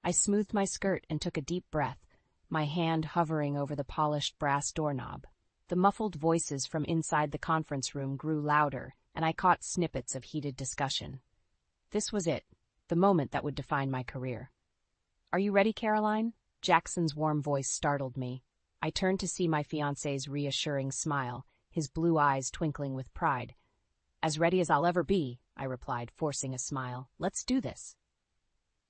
I smoothed my skirt and took a deep breath, my hand hovering over the polished brass doorknob. The muffled voices from inside the conference room grew louder, and I caught snippets of heated discussion. This was it, the moment that would define my career. "Are you ready, Caroline?" Jackson's warm voice startled me. I turned to see my fiancé's reassuring smile, his blue eyes twinkling with pride. "As ready as I'll ever be," I replied, forcing a smile. "Let's do this."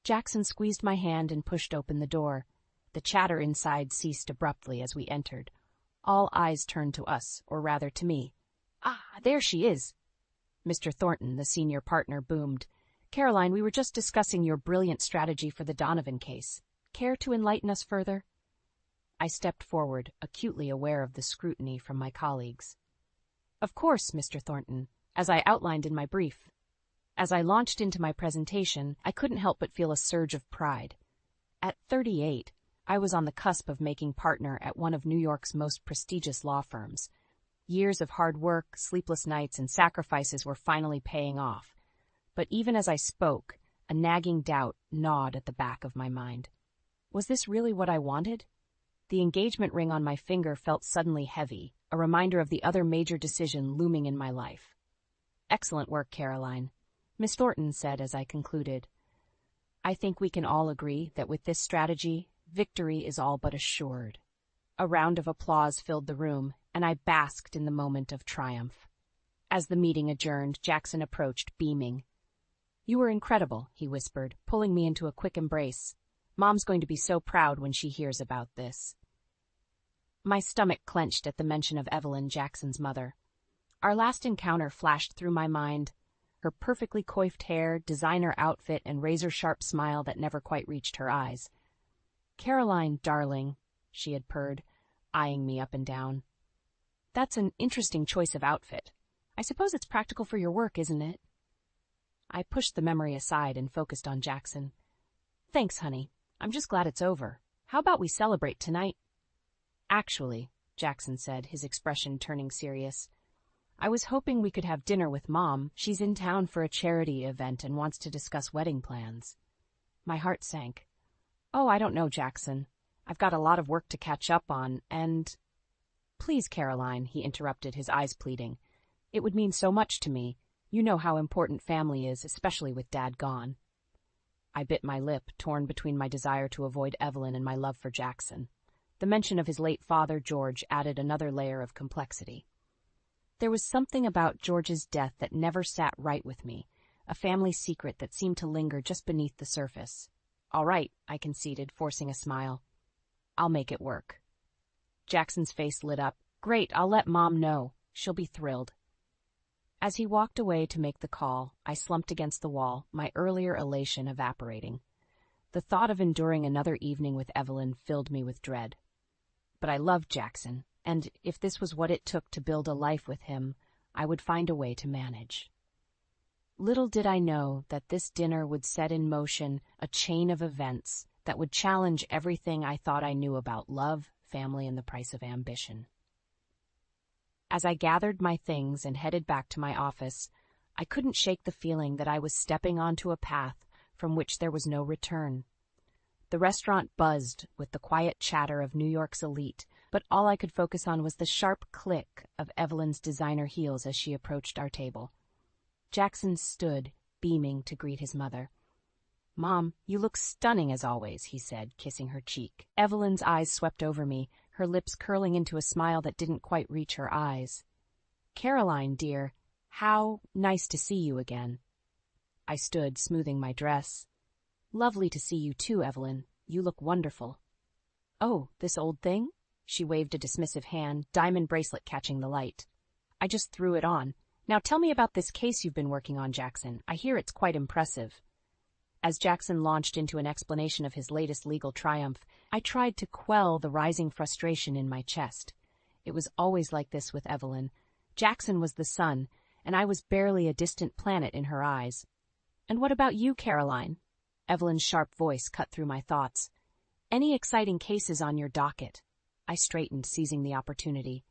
Jackson squeezed my hand and pushed open the door. The chatter inside ceased abruptly as we entered. All eyes turned to us, or rather to me. "Ah, there she is!" Mr. Thornton, the senior partner, boomed. "Caroline, we were just discussing your brilliant strategy for the Donovan case. Care to enlighten us further?" I stepped forward, acutely aware of the scrutiny from my colleagues. "Of course, Mr. Thornton, as I outlined in my brief." As I launched into my presentation, I couldn't help but feel a surge of pride. At 38, I was on the cusp of making partner at one of New York's most prestigious law firms. Years of hard work, sleepless nights, and sacrifices were finally paying off. But even as I spoke, a nagging doubt gnawed at the back of my mind. Was this really what I wanted? The engagement ring on my finger felt suddenly heavy, a reminder of the other major decision looming in my life. "Excellent work, Caroline," Miss Thornton said as I concluded. "I think we can all agree that with this strategy, victory is all but assured." A round of applause filled the room, and I basked in the moment of triumph. As the meeting adjourned, Jackson approached, beaming. "You were incredible," he whispered, pulling me into a quick embrace. "Mom's going to be so proud when she hears about this." My stomach clenched at the mention of Evelyn, Jackson's mother. Our last encounter flashed through my mind. Her perfectly coiffed hair, designer outfit, and razor-sharp smile that never quite reached her eyes. "Caroline, darling," she had purred, eyeing me up and down. "That's an interesting choice of outfit. I suppose it's practical for your work, isn't it?" I pushed the memory aside and focused on Jackson. "Thanks, honey. I'm just glad it's over. How about we celebrate tonight?" "Actually," Jackson said, his expression turning serious, "I was hoping we could have dinner with Mom. She's in town for a charity event and wants to discuss wedding plans." My heart sank. "Oh, I don't know, Jackson. I've got a lot of work to catch up on, and—" "Please, Caroline," he interrupted, his eyes pleading. "It would mean so much to me. You know how important family is, especially with Dad gone." I bit my lip, torn between my desire to avoid Evelyn and my love for Jackson. The mention of his late father, George, added another layer of complexity. There was something about George's death that never sat right with me, a family secret that seemed to linger just beneath the surface. "All right," I conceded, forcing a smile. "I'll make it work." Jackson's face lit up. "Great, I'll let Mom know. She'll be thrilled." As he walked away to make the call, I slumped against the wall, my earlier elation evaporating. The thought of enduring another evening with Evelyn filled me with dread. But I loved Jackson, and if this was what it took to build a life with him, I would find a way to manage. Little did I know that this dinner would set in motion a chain of events that would challenge everything I thought I knew about love, family, and the price of ambition. As I gathered my things and headed back to my office, I couldn't shake the feeling that I was stepping onto a path from which there was no return. The restaurant buzzed with the quiet chatter of New York's elite, but all I could focus on was the sharp click of Evelyn's designer heels as she approached our table. Jackson stood, beaming, to greet his mother. "Mom, you look stunning as always," he said, kissing her cheek. Evelyn's eyes swept over me, her lips curling into a smile that didn't quite reach her eyes. "Caroline, dear, how nice to see you again." I stood, smoothing my dress. "Lovely to see you too, Evelyn. You look wonderful." "Oh, this old thing?" She waved a dismissive hand, diamond bracelet catching the light. "I just threw it on. Now tell me about this case you've been working on, Jackson. I hear it's quite impressive." As Jackson launched into an explanation of his latest legal triumph, I tried to quell the rising frustration in my chest. It was always like this with Evelyn. Jackson was the sun, and I was barely a distant planet in her eyes. "And what about you, Caroline?" Evelyn's sharp voice cut through my thoughts. "Any exciting cases on your docket?" I straightened, seizing the opportunity.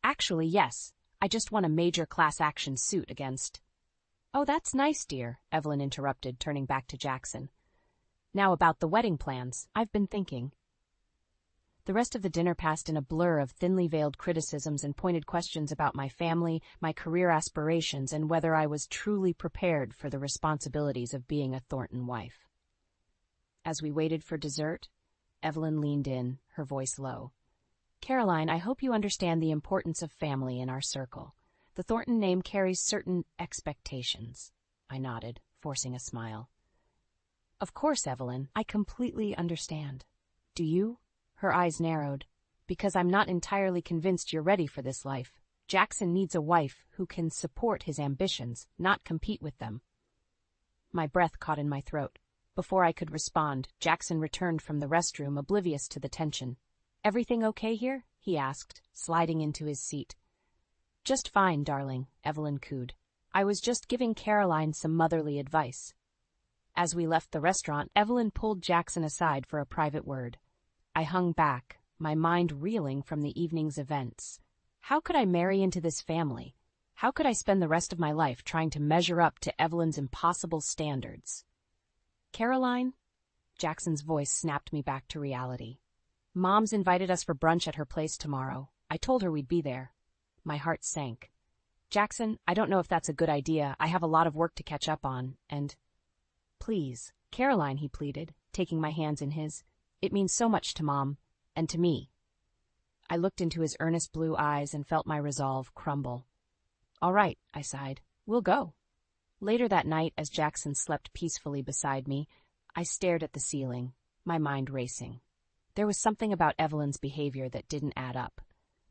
"Actually, yes. I just won a major class action suit against—" "Oh, that's nice, dear," Evelyn interrupted, turning back to Jackson. Now about the wedding plans, I've been thinking. The rest of the dinner passed in a blur of thinly veiled criticisms and pointed questions about my family, my career aspirations, and whether I was truly prepared for the responsibilities of being a Thornton wife. As we waited for dessert, Evelyn leaned in, her voice low. "Caroline, I hope you understand the importance of family in our circle. The Thornton name carries certain expectations." I nodded, forcing a smile. "Of course, Evelyn, I completely understand. Do you?" Her eyes narrowed. "Because I'm not entirely convinced you're ready for this life. Jackson needs a wife who can support his ambitions, not compete with them." My breath caught in my throat. Before I could respond, Jackson returned from the restroom, oblivious to the tension. "Everything okay here?" he asked, sliding into his seat. "Just fine, darling," Evelyn cooed. "I was just giving Caroline some motherly advice." As we left the restaurant, Evelyn pulled Jackson aside for a private word. I hung back, my mind reeling from the evening's events. How could I marry into this family? How could I spend the rest of my life trying to measure up to Evelyn's impossible standards? "Caroline?" Jackson's voice snapped me back to reality. "Mom's invited us for brunch at her place tomorrow. I told her we'd be there." My heart sank. "Jackson, I don't know if that's a good idea. I have a lot of work to catch up on, and—" "Please, Caroline," he pleaded, taking my hands in his. "It means so much to Mom, and to me." I looked into his earnest blue eyes and felt my resolve crumble. "All right," I sighed. "We'll go." Later that night, as Jackson slept peacefully beside me, I stared at the ceiling, my mind racing. There was something about Evelyn's behavior that didn't add up.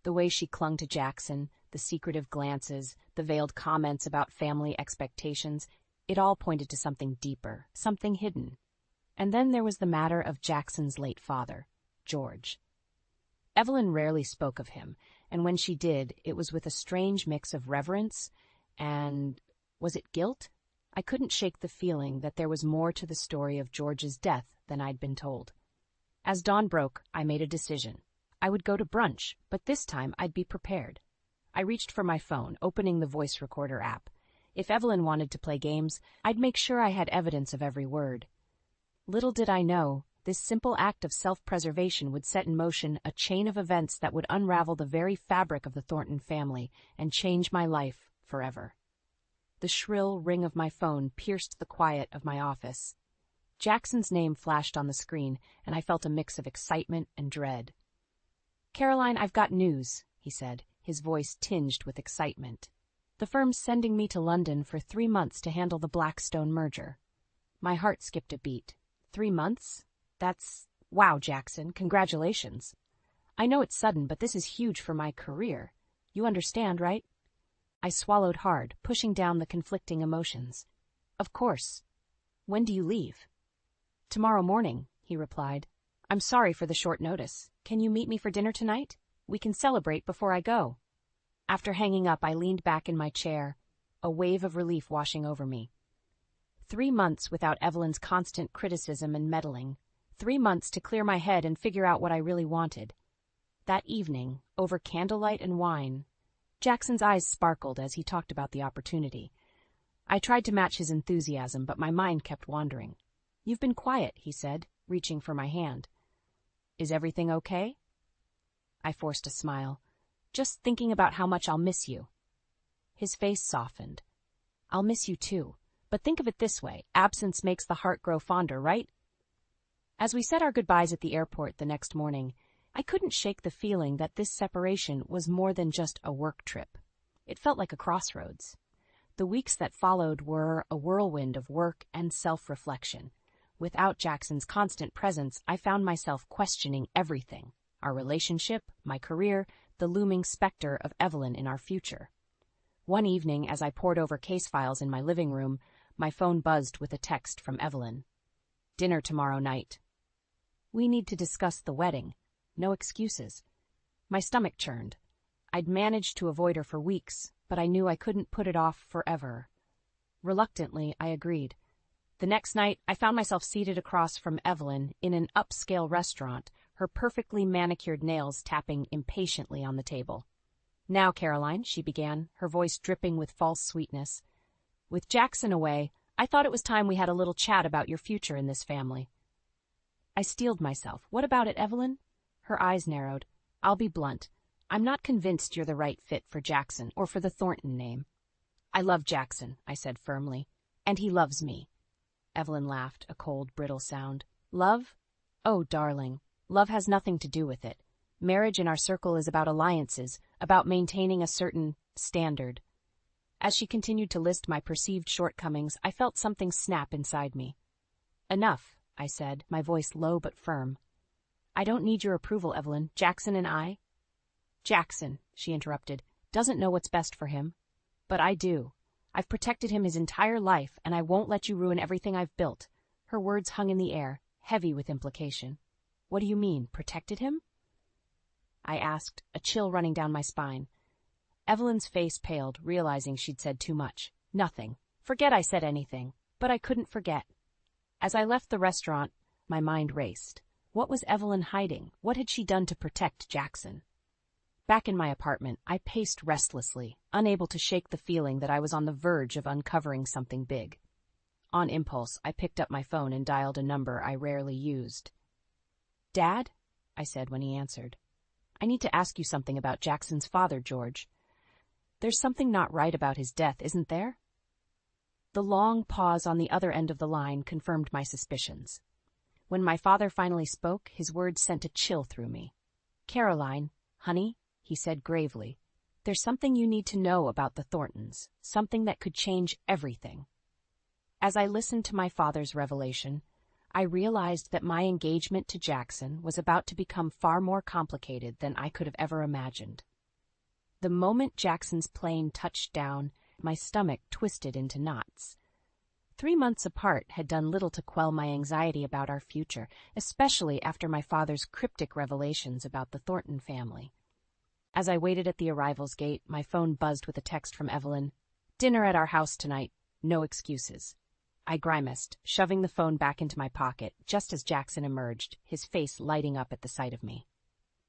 The way she clung to Jackson, the secretive glances, the veiled comments about family expectations, it all pointed to something deeper, something hidden. And then there was the matter of Jackson's late father, George. Evelyn rarely spoke of him, and when she did, it was with a strange mix of reverence and, was it guilt? I couldn't shake the feeling that there was more to the story of George's death than I'd been told. As dawn broke, I made a decision. I would go to brunch, but this time I'd be prepared. I reached for my phone, opening the voice recorder app. If Evelyn wanted to play games, I'd make sure I had evidence of every word. Little did I know, this simple act of self-preservation would set in motion a chain of events that would unravel the very fabric of the Thornton family and change my life forever. The shrill ring of my phone pierced the quiet of my office. Jackson's name flashed on the screen, and I felt a mix of excitement and dread. "Caroline, I've got news," he said, his voice tinged with excitement. "The firm's sending me to London for 3 months to handle the Blackstone merger." My heart skipped a beat. 3 months? Wow, Jackson, congratulations. I know it's sudden, but this is huge for my career. You understand, right? I swallowed hard, pushing down the conflicting emotions. "Of course. When do you leave?" "Tomorrow morning," he replied. "I'm sorry for the short notice. Can you meet me for dinner tonight? We can celebrate before I go." After hanging up, I leaned back in my chair, a wave of relief washing over me. 3 months without Evelyn's constant criticism and meddling. 3 months to clear my head and figure out what I really wanted. That evening, over candlelight and wine, Jackson's eyes sparkled as he talked about the opportunity. I tried to match his enthusiasm, but my mind kept wandering. "You've been quiet," he said, reaching for my hand. "Is everything okay?" I forced a smile. "Just thinking about how much I'll miss you." His face softened. "I'll miss you too. But think of it this way, absence makes the heart grow fonder, right?" As we said our goodbyes at the airport the next morning, I couldn't shake the feeling that this separation was more than just a work trip. It felt like a crossroads. The weeks that followed were a whirlwind of work and self-reflection. Without Jackson's constant presence, I found myself questioning everything: our relationship, my career, the looming specter of Evelyn in our future. One evening, as I pored over case files in my living room, my phone buzzed with a text from Evelyn. "Dinner tomorrow night. We need to discuss the wedding. No excuses." My stomach churned. I'd managed to avoid her for weeks, but I knew I couldn't put it off forever. Reluctantly, I agreed. The next night, I found myself seated across from Evelyn in an upscale restaurant, her perfectly manicured nails tapping impatiently on the table. "Now, Caroline," she began, her voice dripping with false sweetness. "With Jackson away, I thought it was time we had a little chat about your future in this family. I steeled myself. What about it, Evelyn? Her eyes narrowed. I'll be blunt. I'm not convinced you're the right fit for Jackson or for the Thornton name. I love Jackson, I said firmly. And he loves me. Evelyn laughed, a cold, brittle sound. Love? Oh, darling, love has nothing to do with it. Marriage in our circle is about alliances, about maintaining a certain standard. As she continued to list my perceived shortcomings, I felt something snap inside me. Enough, I said, my voice low but firm. I don't need your approval, Evelyn. Jackson and I— Jackson, she interrupted, doesn't know what's best for him. But I do. I've protected him his entire life, and I won't let you ruin everything I've built. Her words hung in the air, heavy with implication. What do you mean, protected him? I asked, a chill running down my spine. Evelyn's face paled, realizing she'd said too much. Nothing. Forget I said anything. But I couldn't forget. As I left the restaurant, my mind raced. What was Evelyn hiding? What had she done to protect Jackson? Back in my apartment, I paced restlessly, unable to shake the feeling that I was on the verge of uncovering something big. On impulse, I picked up my phone and dialed a number I rarely used. Dad? I said when he answered. I need to ask you something about Jackson's father, George. There's something not right about his death, isn't there? The long pause on the other end of the line confirmed my suspicions. When my father finally spoke, his words sent a chill through me. Caroline, honey, he said gravely, there's something you need to know about the Thorntons, something that could change everything. As I listened to my father's revelation, I realized that my engagement to Jackson was about to become far more complicated than I could have ever imagined. The moment Jackson's plane touched down, my stomach twisted into knots. 3 months apart had done little to quell my anxiety about our future, especially after my father's cryptic revelations about the Thornton family. As I waited at the arrivals gate, my phone buzzed with a text from Evelyn. Dinner at our house tonight. No excuses. I grimaced, shoving the phone back into my pocket, just as Jackson emerged, his face lighting up at the sight of me.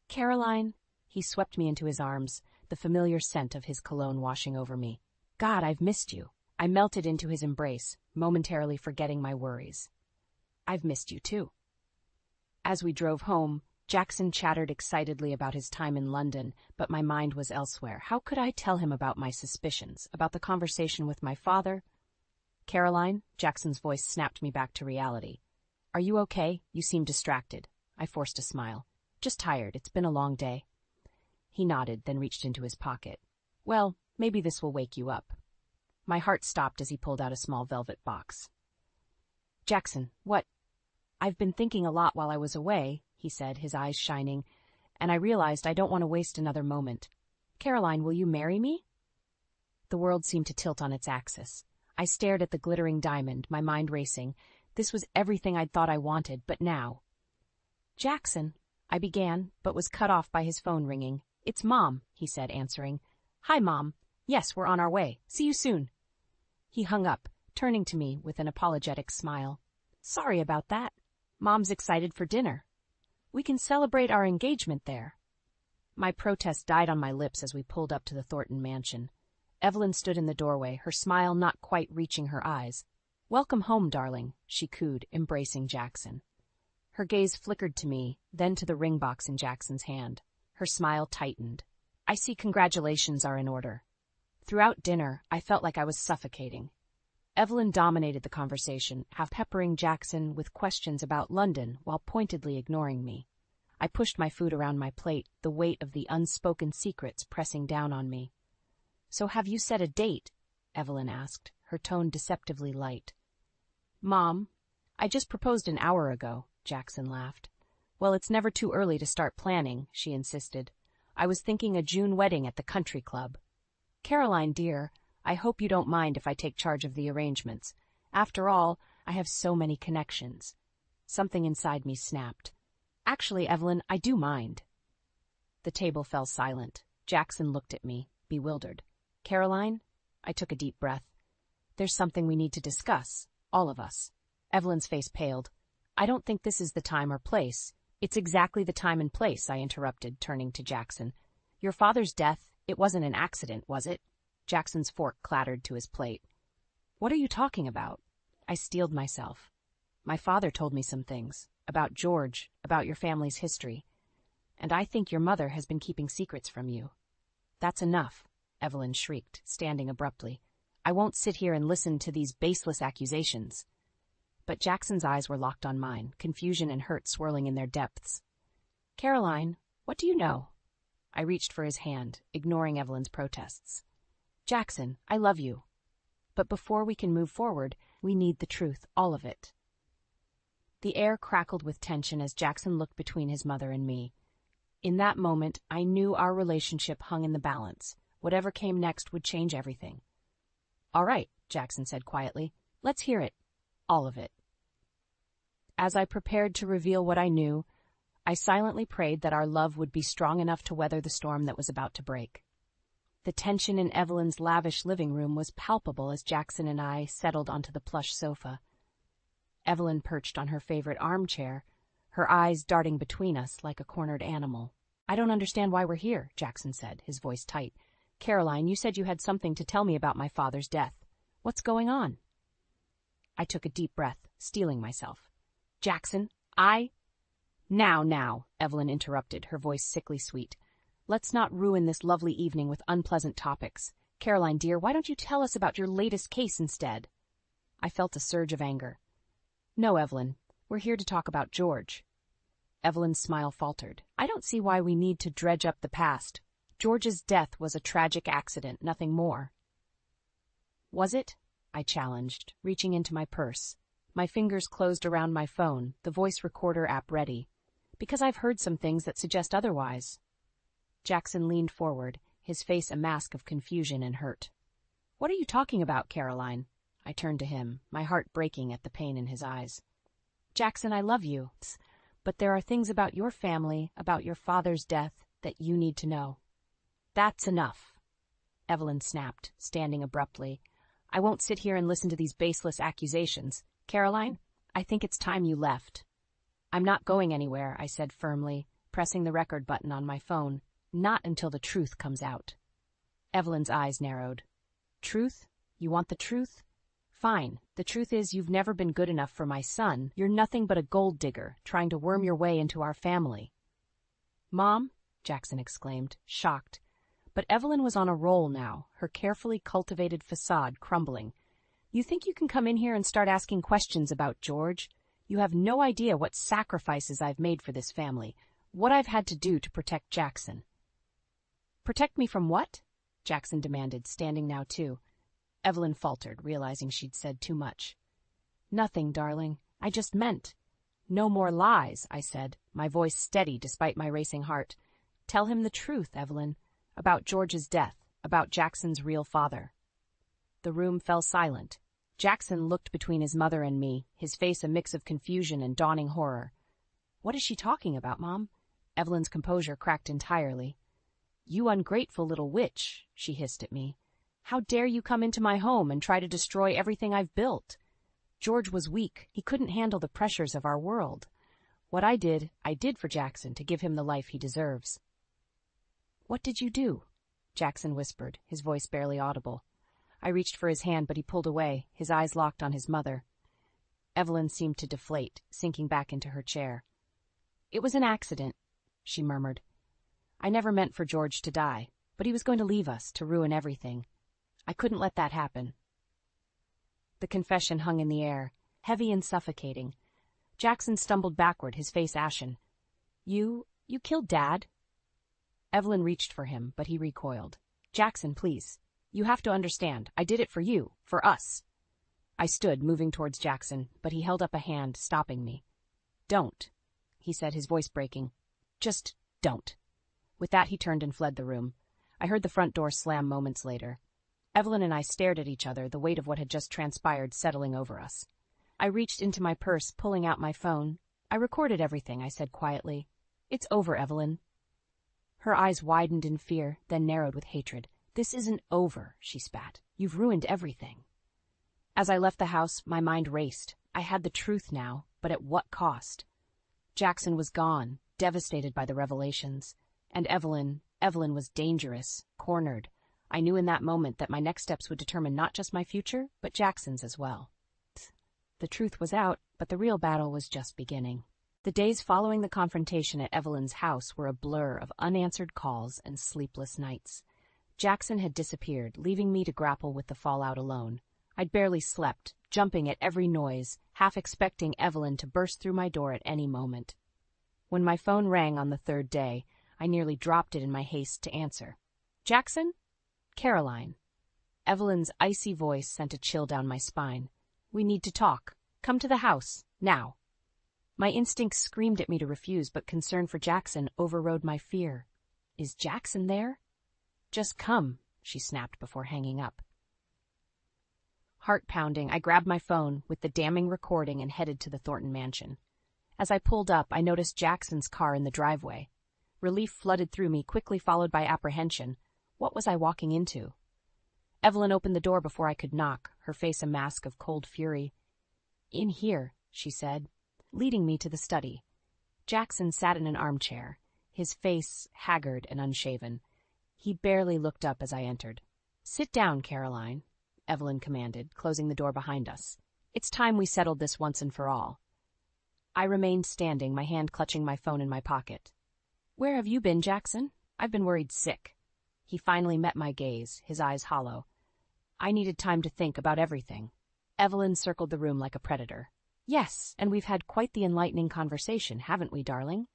Caroline, he swept me into his arms, the familiar scent of his cologne washing over me. God, I've missed you. I melted into his embrace, momentarily forgetting my worries. I've missed you too. As we drove home, Jackson chattered excitedly about his time in London, but my mind was elsewhere. How could I tell him about my suspicions, about the conversation with my father? Caroline, Jackson's voice snapped me back to reality. Are you okay? You seem distracted. I forced a smile. Just tired. It's been a long day. He nodded, then reached into his pocket. Well, maybe this will wake you up. My heart stopped as he pulled out a small velvet box. Jackson, what? I've been thinking a lot while I was away, he said, his eyes shining, and I realized I don't want to waste another moment. Caroline, will you marry me? The world seemed to tilt on its axis. I stared at the glittering diamond, my mind racing. This was everything I'd thought I wanted, but now. Jackson, I began, but was cut off by his phone ringing. It's Mom, he said, answering. Hi, Mom. Yes, we're on our way. See you soon. He hung up, turning to me with an apologetic smile. Sorry about that. Mom's excited for dinner. We can celebrate our engagement there. My protest died on my lips as we pulled up to the Thornton mansion. Evelyn stood in the doorway, her smile not quite reaching her eyes. Welcome home, darling, she cooed, embracing Jackson. Her gaze flickered to me, then to the ring box in Jackson's hand. Her smile tightened. I see congratulations are in order. Throughout dinner, I felt like I was suffocating. Evelyn dominated the conversation, half peppering Jackson with questions about London while pointedly ignoring me. I pushed my food around my plate, the weight of the unspoken secrets pressing down on me. So have you set a date? Evelyn asked, her tone deceptively light. Mom, I just proposed an hour ago, Jackson laughed. Well, it's never too early to start planning, she insisted. I was thinking a June wedding at the country club. Caroline, dear, I hope you don't mind if I take charge of the arrangements. After all, I have so many connections. Something inside me snapped. Actually, Evelyn, I do mind. The table fell silent. Jackson looked at me, bewildered. Caroline? I took a deep breath. There's something we need to discuss, all of us. Evelyn's face paled. I don't think this is the time or place. It's exactly the time and place, I interrupted, turning to Jackson. Your father's death, it wasn't an accident, was it? Jackson's fork clattered to his plate. What are you talking about? I steeled myself. My father told me some things. about George, about your family's history. And I think your mother has been keeping secrets from you." "That's enough," Evelyn shrieked, standing abruptly. "I won't sit here and listen to these baseless accusations." But Jackson's eyes were locked on mine, confusion and hurt swirling in their depths. "Caroline, what do you know?" I reached for his hand, ignoring Evelyn's protests. "Jackson, I love you. But before we can move forward, we need the truth, all of it." The air crackled with tension as Jackson looked between his mother and me. In that moment, I knew our relationship hung in the balance. Whatever came next would change everything. "All right," Jackson said quietly. "Let's hear it. All of it." As I prepared to reveal what I knew, I silently prayed that our love would be strong enough to weather the storm that was about to break. The tension in Evelyn's lavish living room was palpable as Jackson and I settled onto the plush sofa. Evelyn perched on her favorite armchair, her eyes darting between us like a cornered animal. "I don't understand why we're here," Jackson said, his voice tight. "Caroline, you said you had something to tell me about my father's death. What's going on?" I took a deep breath, steeling myself. "Jackson, Now," Evelyn interrupted, her voice sickly sweet. "Let's not ruin this lovely evening with unpleasant topics. Caroline, dear, why don't you tell us about your latest case instead?" I felt a surge of anger. "No, Evelyn, we're here to talk about George." Evelyn's smile faltered. "I don't see why we need to dredge up the past. George's death was a tragic accident, nothing more." "Was it?" I challenged, reaching into my purse. My fingers closed around my phone, the voice recorder app ready. "Because I've heard some things that suggest otherwise." Jackson leaned forward, his face a mask of confusion and hurt. "What are you talking about, Caroline?" I turned to him, my heart breaking at the pain in his eyes. "Jackson, I love you, but there are things about your family, about your father's death, that you need to know." "That's enough," Evelyn snapped, standing abruptly. "I won't sit here and listen to these baseless accusations. Caroline, I think it's time you left." "I'm not going anywhere," I said firmly, pressing the record button on my phone. "Not until the truth comes out." Evelyn's eyes narrowed. "Truth? You want the truth? Fine. The truth is you've never been good enough for my son. You're nothing but a gold digger, trying to worm your way into our family." "Mom?" Jackson exclaimed, shocked. But Evelyn was on a roll now, her carefully cultivated facade crumbling. "You think you can come in here and start asking questions about George? You have no idea what sacrifices I've made for this family, what I've had to do to protect Jackson." "Protect me from what?" Jackson demanded, standing now too. Evelyn faltered, realizing she'd said too much. "Nothing, darling. I just meant." "No more lies," I said, my voice steady despite my racing heart. "Tell him the truth, Evelyn, about George's death, about Jackson's real father." The room fell silent. Jackson looked between his mother and me, his face a mix of confusion and dawning horror. "What is she talking about, Mom?" Evelyn's composure cracked entirely. "You ungrateful little witch," she hissed at me. "How dare you come into my home and try to destroy everything I've built? George was weak. He couldn't handle the pressures of our world. What I did for Jackson to give him the life he deserves." "What did you do?" Jackson whispered, his voice barely audible. I reached for his hand, but he pulled away, his eyes locked on his mother. Evelyn seemed to deflate, sinking back into her chair. "It was an accident," she murmured. "I never meant for George to die, but he was going to leave us, to ruin everything. I couldn't let that happen." The confession hung in the air, heavy and suffocating. Jackson stumbled backward, his face ashen. You killed Dad?" Evelyn reached for him, but he recoiled. "Jackson, please. You have to understand. I did it for you, for us." I stood, moving towards Jackson, but he held up a hand, stopping me. "Don't," he said, his voice breaking. "Just don't." With that, he turned and fled the room. I heard the front door slam moments later. Evelyn and I stared at each other, the weight of what had just transpired settling over us. I reached into my purse, pulling out my phone. "I recorded everything," I said quietly. "It's over, Evelyn." Her eyes widened in fear, then narrowed with hatred. "This isn't over," she spat. "You've ruined everything." As I left the house, my mind raced. I had the truth now, but at what cost? Jackson was gone, devastated by the revelations. And Evelyn was dangerous, cornered. I knew in that moment that my next steps would determine not just my future, but Jackson's as well. The truth was out, but the real battle was just beginning. The days following the confrontation at Evelyn's house were a blur of unanswered calls and sleepless nights. Jackson had disappeared, leaving me to grapple with the fallout alone. I'd barely slept, jumping at every noise, half expecting Evelyn to burst through my door at any moment. When my phone rang on the third day, I nearly dropped it in my haste to answer. "Jackson?" "Caroline." Evelyn's icy voice sent a chill down my spine. "We need to talk. Come to the house, now." My instincts screamed at me to refuse, but concern for Jackson overrode my fear. "Is Jackson there?" "Just come," she snapped before hanging up. Heart pounding, I grabbed my phone with the damning recording and headed to the Thornton mansion. As I pulled up, I noticed Jackson's car in the driveway. Relief flooded through me, quickly followed by apprehension. What was I walking into? Evelyn opened the door before I could knock, her face a mask of cold fury. "In here," she said, leading me to the study. Jackson sat in an armchair, his face haggard and unshaven. He barely looked up as I entered. "Sit down, Caroline," Evelyn commanded, closing the door behind us. "It's time we settled this once and for all." I remained standing, my hand clutching my phone in my pocket. "Where have you been, Jackson? I've been worried sick." He finally met my gaze, his eyes hollow. I needed time to think about everything. Evelyn circled the room like a predator. "Yes, and we've had quite the enlightening conversation, haven't we, darling?"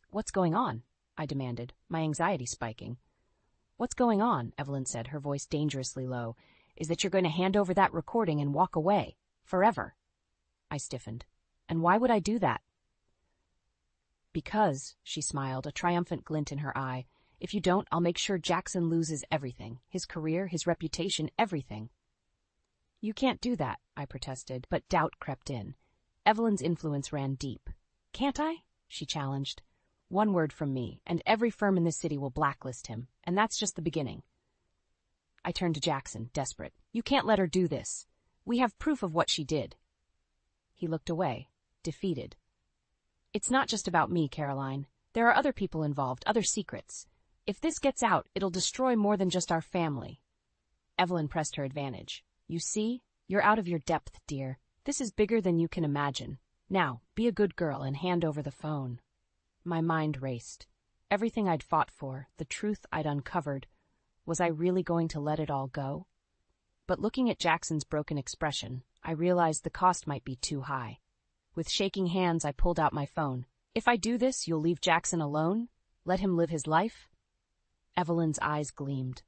"What's going on?" I demanded, my anxiety spiking. "What's going on," Evelyn said, her voice dangerously low, "is that you're going to hand over that recording and walk away. Forever." I stiffened. "And why would I do that?" "Because," she smiled, a triumphant glint in her eye, "if you don't, I'll make sure Jackson loses everything. His career, his reputation, everything." "You can't do that," I protested, but doubt crept in. Evelyn's influence ran deep. "Can't I?" she challenged. "One word from me, and every firm in this city will blacklist him, and that's just the beginning." I turned to Jackson, desperate. "You can't let her do this. We have proof of what she did." He looked away, defeated. "It's not just about me, Caroline. There are other people involved, other secrets. If this gets out, it'll destroy more than just our family." Evelyn pressed her advantage. "You see? You're out of your depth, dear. This is bigger than you can imagine. Now, be a good girl and hand over the phone." My mind raced. Everything I'd fought for, the truth I'd uncovered, was I really going to let it all go? But looking at Jackson's broken expression, I realized the cost might be too high. With shaking hands, I pulled out my phone. "If I do this, you'll leave Jackson alone? Let him live his life?" Evelyn's eyes gleamed.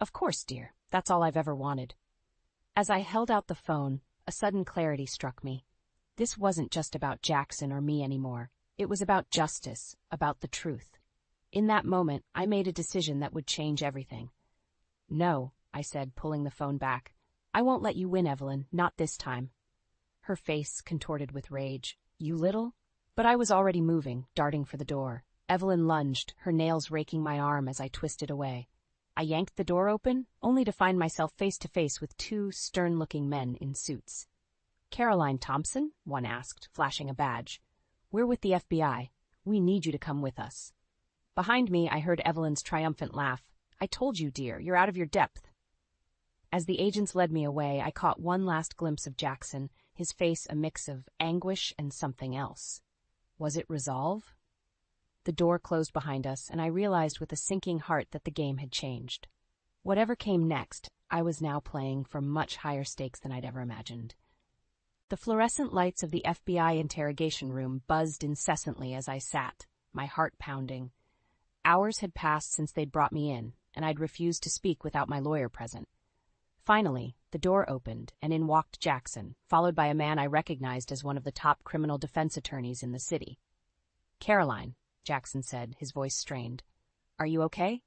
"Of course, dear. That's all I've ever wanted." As I held out the phone, a sudden clarity struck me. This wasn't just about Jackson or me anymore. It was about justice, about the truth. In that moment, I made a decision that would change everything. "No," I said, pulling the phone back. "I won't let you win, Evelyn, not this time." Her face contorted with rage. "You little—" But I was already moving, darting for the door. Evelyn lunged, her nails raking my arm as I twisted away. I yanked the door open, only to find myself face to face with two stern-looking men in suits. "Caroline Thompson?" one asked, flashing a badge. "We're with the FBI. We need you to come with us." Behind me, I heard Evelyn's triumphant laugh. "I told you, dear, you're out of your depth." As the agents led me away, I caught one last glimpse of Jackson, his face a mix of anguish and something else. Was it resolve? The door closed behind us, and I realized with a sinking heart that the game had changed. Whatever came next, I was now playing for much higher stakes than I'd ever imagined. The fluorescent lights of the FBI interrogation room buzzed incessantly as I sat, my heart pounding. Hours had passed since they'd brought me in, and I'd refused to speak without my lawyer present. Finally, the door opened, and in walked Jackson, followed by a man I recognized as one of the top criminal defense attorneys in the city. "Caroline," Jackson said, his voice strained. "Are you okay?"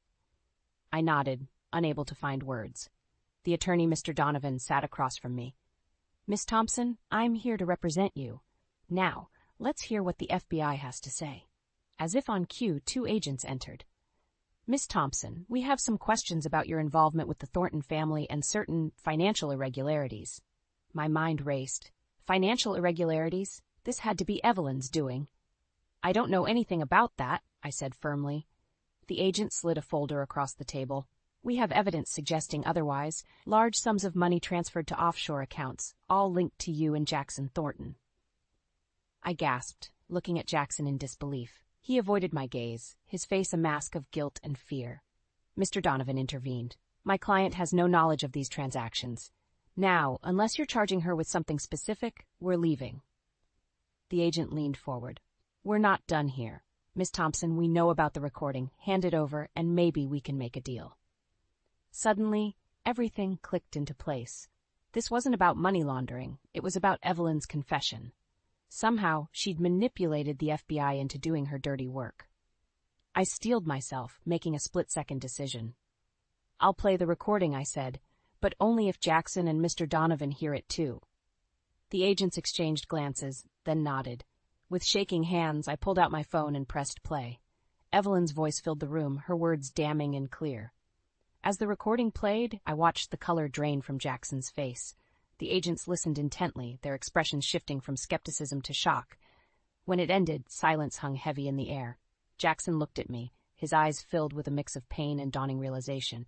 I nodded, unable to find words. The attorney, Mr. Donovan, sat across from me. "Miss Thompson, I'm here to represent you. Now, let's hear what the FBI has to say." As if on cue, two agents entered. "Miss Thompson, we have some questions about your involvement with the Thornton family and certain financial irregularities." My mind raced. Financial irregularities? This had to be Evelyn's doing. "I don't know anything about that," I said firmly. The agent slid a folder across the table. "We have evidence suggesting otherwise. Large sums of money transferred to offshore accounts, all linked to you and Jackson Thornton." I gasped. looking at Jackson in disbelief. He avoided my gaze, his face a mask of guilt and fear. Mr. Donovan intervened. My client has no knowledge of these transactions. Now, unless you're charging her with something specific, we're leaving. The agent leaned forward. We're not done here. Miss Thompson, we know about the recording. Hand it over, and maybe we can make a deal. Suddenly, everything clicked into place. This wasn't about money laundering. It was about Evelyn's confession. Somehow, she'd manipulated the FBI into doing her dirty work. I steeled myself, making a split-second decision. I'll play the recording, I said, but only if Jackson and Mr. Donovan hear it too. The agents exchanged glances, then nodded. With shaking hands, I pulled out my phone and pressed play. Evelyn's voice filled the room, her words damning and clear. As the recording played, I watched the color drain from Jackson's face. The agents listened intently, their expressions shifting from skepticism to shock. When it ended, silence hung heavy in the air. Jackson looked at me, his eyes filled with a mix of pain and dawning realization.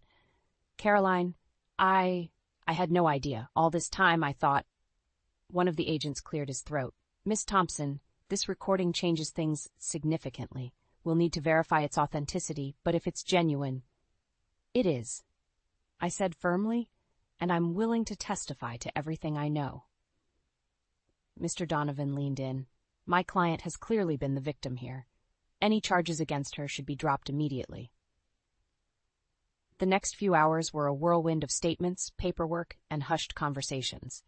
Caroline, I had no idea. All this time I thought... One of the agents cleared his throat. Miss Thompson, this recording changes things significantly. We'll need to verify its authenticity, but if it's genuine... It is, I said firmly, and I'm willing to testify to everything I know. Mr. Donovan leaned in. My client has clearly been the victim here. Any charges against her should be dropped immediately. The next few hours were a whirlwind of statements, paperwork, and hushed conversations.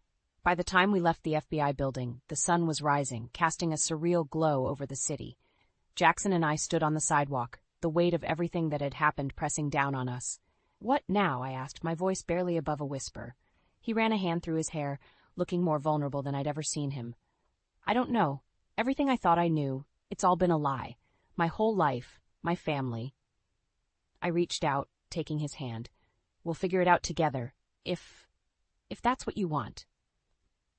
By the time we left the FBI building, the sun was rising, casting a surreal glow over the city. Jackson and I stood on the sidewalk, the weight of everything that had happened pressing down on us. What now? I asked, my voice barely above a whisper. He ran a hand through his hair, looking more vulnerable than I'd ever seen him. I don't know. Everything I thought I knew, it's all been a lie. My whole life, my family. I reached out, taking his hand. We'll figure it out together, if that's what you want.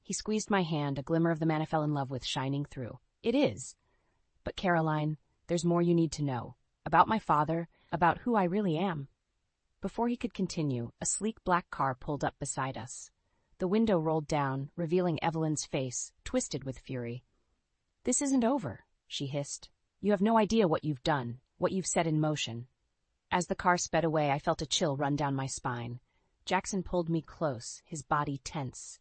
He squeezed my hand, a glimmer of the man I fell in love with shining through. It is. But Caroline, there's more you need to know. About my father, about who I really am. Before he could continue, a sleek black car pulled up beside us. The window rolled down, revealing Evelyn's face, twisted with fury. This isn't over, she hissed. You have no idea what you've done, what you've set in motion. As the car sped away, I felt a chill run down my spine. Jackson pulled me close, his body tense.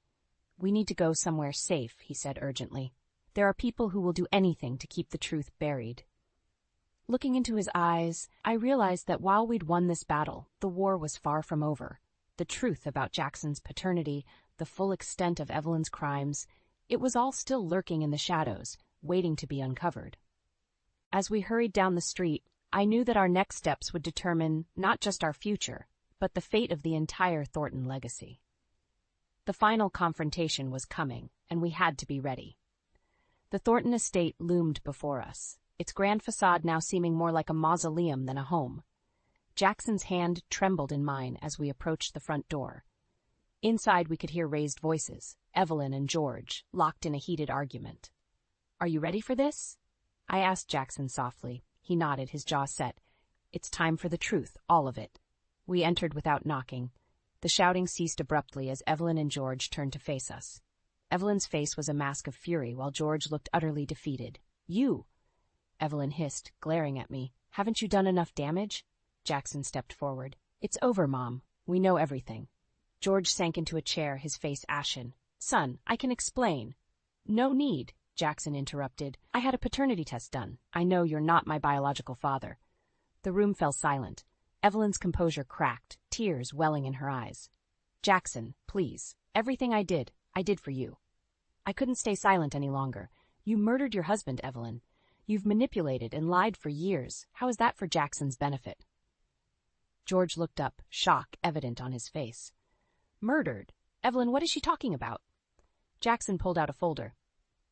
We need to go somewhere safe, he said urgently. There are people who will do anything to keep the truth buried. Looking into his eyes, I realized that while we'd won this battle, the war was far from over. The truth about Jackson's paternity, the full extent of Evelyn's crimes, it was all still lurking in the shadows, waiting to be uncovered. As we hurried down the street, I knew that our next steps would determine not just our future, but the fate of the entire Thornton legacy. The final confrontation was coming, and we had to be ready. The Thornton estate loomed before us, its grand facade now seeming more like a mausoleum than a home. Jackson's hand trembled in mine as we approached the front door. Inside we could hear raised voices, Evelyn and George, locked in a heated argument. Are you ready for this? I asked Jackson softly. He nodded, his jaw set. It's time for the truth, all of it. We entered without knocking. The shouting ceased abruptly as Evelyn and George turned to face us. Evelyn's face was a mask of fury, while George looked utterly defeated. You! Evelyn hissed, glaring at me. Haven't you done enough damage? Jackson stepped forward. It's over, Mom. We know everything. George sank into a chair, his face ashen. Son, I can explain. No need, Jackson interrupted. I had a paternity test done. I know you're not my biological father. The room fell silent. Evelyn's composure cracked, tears welling in her eyes. Jackson, please. Everything I did for you. I couldn't stay silent any longer. You murdered your husband, Evelyn. You've manipulated and lied for years. How is that for Jackson's benefit? George looked up, shock evident on his face. Murdered? Evelyn, what is she talking about? Jackson pulled out a folder.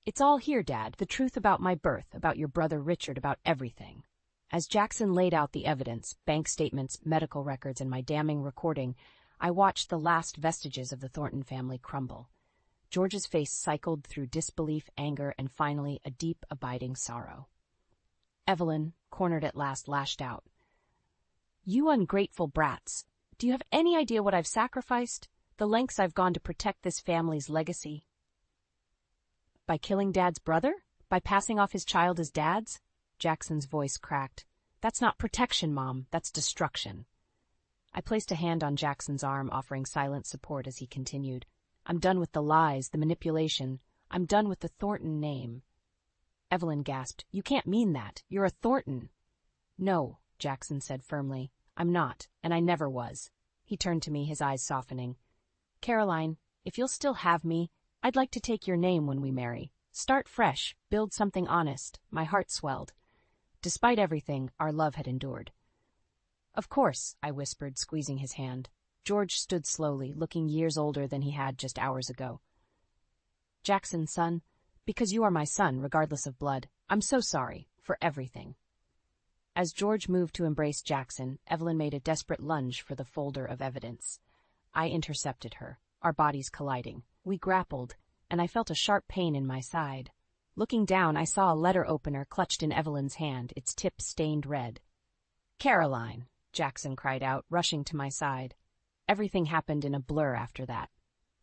It's all here, Dad. The truth about my birth, about your brother Richard, about everything. As Jackson laid out the evidence, bank statements, medical records, and my damning recording, I watched the last vestiges of the Thornton family crumble. George's face cycled through disbelief, anger, and finally a deep, abiding sorrow. Evelyn, cornered at last, lashed out. You ungrateful brats! Do you have any idea what I've sacrificed? The lengths I've gone to protect this family's legacy? By killing Dad's brother? By passing off his child as dad's? Jackson's voice cracked. That's not protection, Mom. That's destruction. I placed a hand on Jackson's arm, offering silent support as he continued. I'm done with the lies, the manipulation. I'm done with the Thornton name. Evelyn gasped. You can't mean that. You're a Thornton. No, Jackson said firmly. I'm not, and I never was. He turned to me, his eyes softening. Caroline, if you'll still have me, I'd like to take your name when we marry. Start fresh, build something honest. My heart swelled. Despite everything, our love had endured. Of course, I whispered, squeezing his hand. George stood slowly, looking years older than he had just hours ago. Jackson, son, because you are my son, regardless of blood, I'm so sorry for everything. As George moved to embrace Jackson, Evelyn made a desperate lunge for the folder of evidence. I intercepted her, our bodies colliding. We grappled, and I felt a sharp pain in my side. Looking down, I saw a letter opener clutched in Evelyn's hand, its tip stained red. Caroline, Jackson cried out, rushing to my side. Everything happened in a blur after that.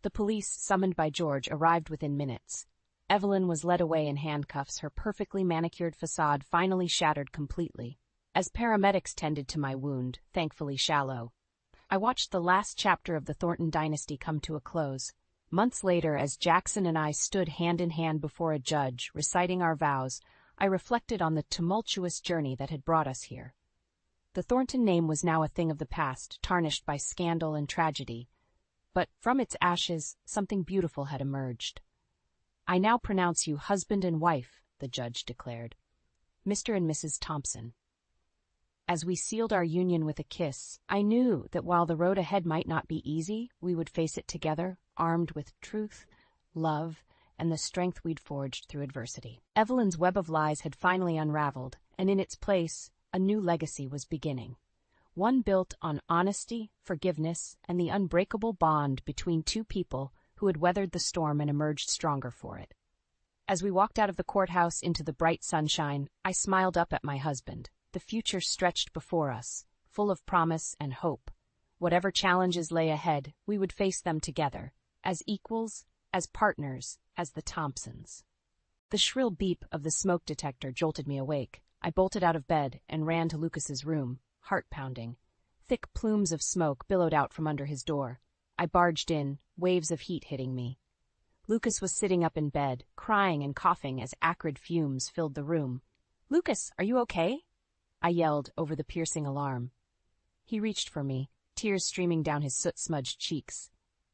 The police, summoned by George, arrived within minutes. Evelyn was led away in handcuffs, her perfectly manicured facade finally shattered completely. As paramedics tended to my wound, thankfully shallow, I watched the last chapter of the Thornton dynasty come to a close. Months later, as Jackson and I stood hand in hand before a judge, reciting our vows, I reflected on the tumultuous journey that had brought us here. The Thornton name was now a thing of the past, tarnished by scandal and tragedy. But from its ashes, something beautiful had emerged. I now pronounce you husband and wife, the judge declared. Mr. and Mrs. Thompson. As we sealed our union with a kiss, I knew that while the road ahead might not be easy, we would face it together, armed with truth, love, and the strength we'd forged through adversity. Evelyn's web of lies had finally unraveled, and in its place, a new legacy was beginning. One built on honesty, forgiveness, and the unbreakable bond between two people who had weathered the storm and emerged stronger for it. As we walked out of the courthouse into the bright sunshine, I smiled up at my husband. The future stretched before us, full of promise and hope. Whatever challenges lay ahead, we would face them together, as equals, as partners, as the Thompsons. The shrill beep of the smoke detector jolted me awake. I bolted out of bed and ran to Lucas's room, heart pounding. Thick plumes of smoke billowed out from under his door. I barged in, waves of heat hitting me. Lucas was sitting up in bed, crying and coughing as acrid fumes filled the room. "Lucas, are you okay?" I yelled over the piercing alarm. He reached for me, tears streaming down his soot-smudged cheeks.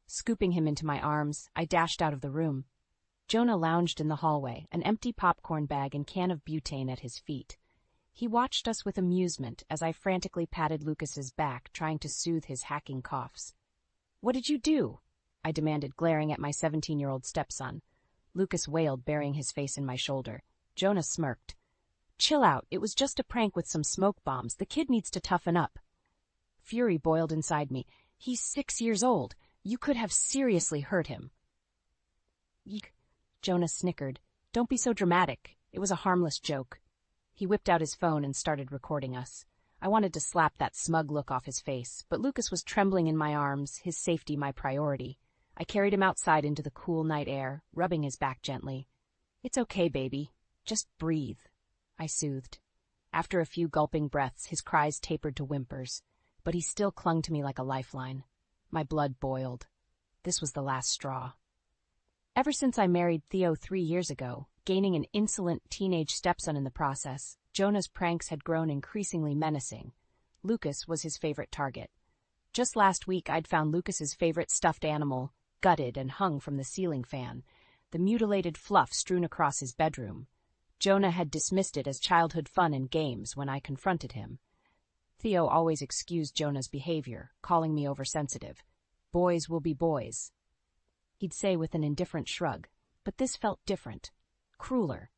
Scooping him into my arms, I dashed out of the room. Jonah lounged in the hallway, an empty popcorn bag and can of butane at his feet. He watched us with amusement as I frantically patted Lucas's back, trying to soothe his hacking coughs. "What did you do?" I demanded, glaring at my 17-year-old stepson. Lucas wailed, burying his face in my shoulder. Jonah smirked. "Chill out, it was just a prank with some smoke bombs. The kid needs to toughen up." Fury boiled inside me. "He's 6 years old. You could have seriously hurt him." "Eek," Jonah snickered. "Don't be so dramatic. It was a harmless joke." He whipped out his phone and started recording us. I wanted to slap that smug look off his face, but Lucas was trembling in my arms, his safety my priority. I carried him outside into the cool night air, rubbing his back gently. "It's okay, baby. Just breathe," I soothed. After a few gulping breaths, his cries tapered to whimpers, but he still clung to me like a lifeline. My blood boiled. This was the last straw. Ever since I married Theo 3 years ago, gaining an insolent teenage stepson in the process, Jonah's pranks had grown increasingly menacing. Lucas was his favorite target. Just last week, I'd found Lucas's favorite stuffed animal, gutted and hung from the ceiling fan, the mutilated fluff strewn across his bedroom. Jonah had dismissed it as childhood fun and games when I confronted him. Theo always excused Jonah's behavior, calling me oversensitive. "Boys will be boys," he'd say with an indifferent shrug. But this felt different, crueler.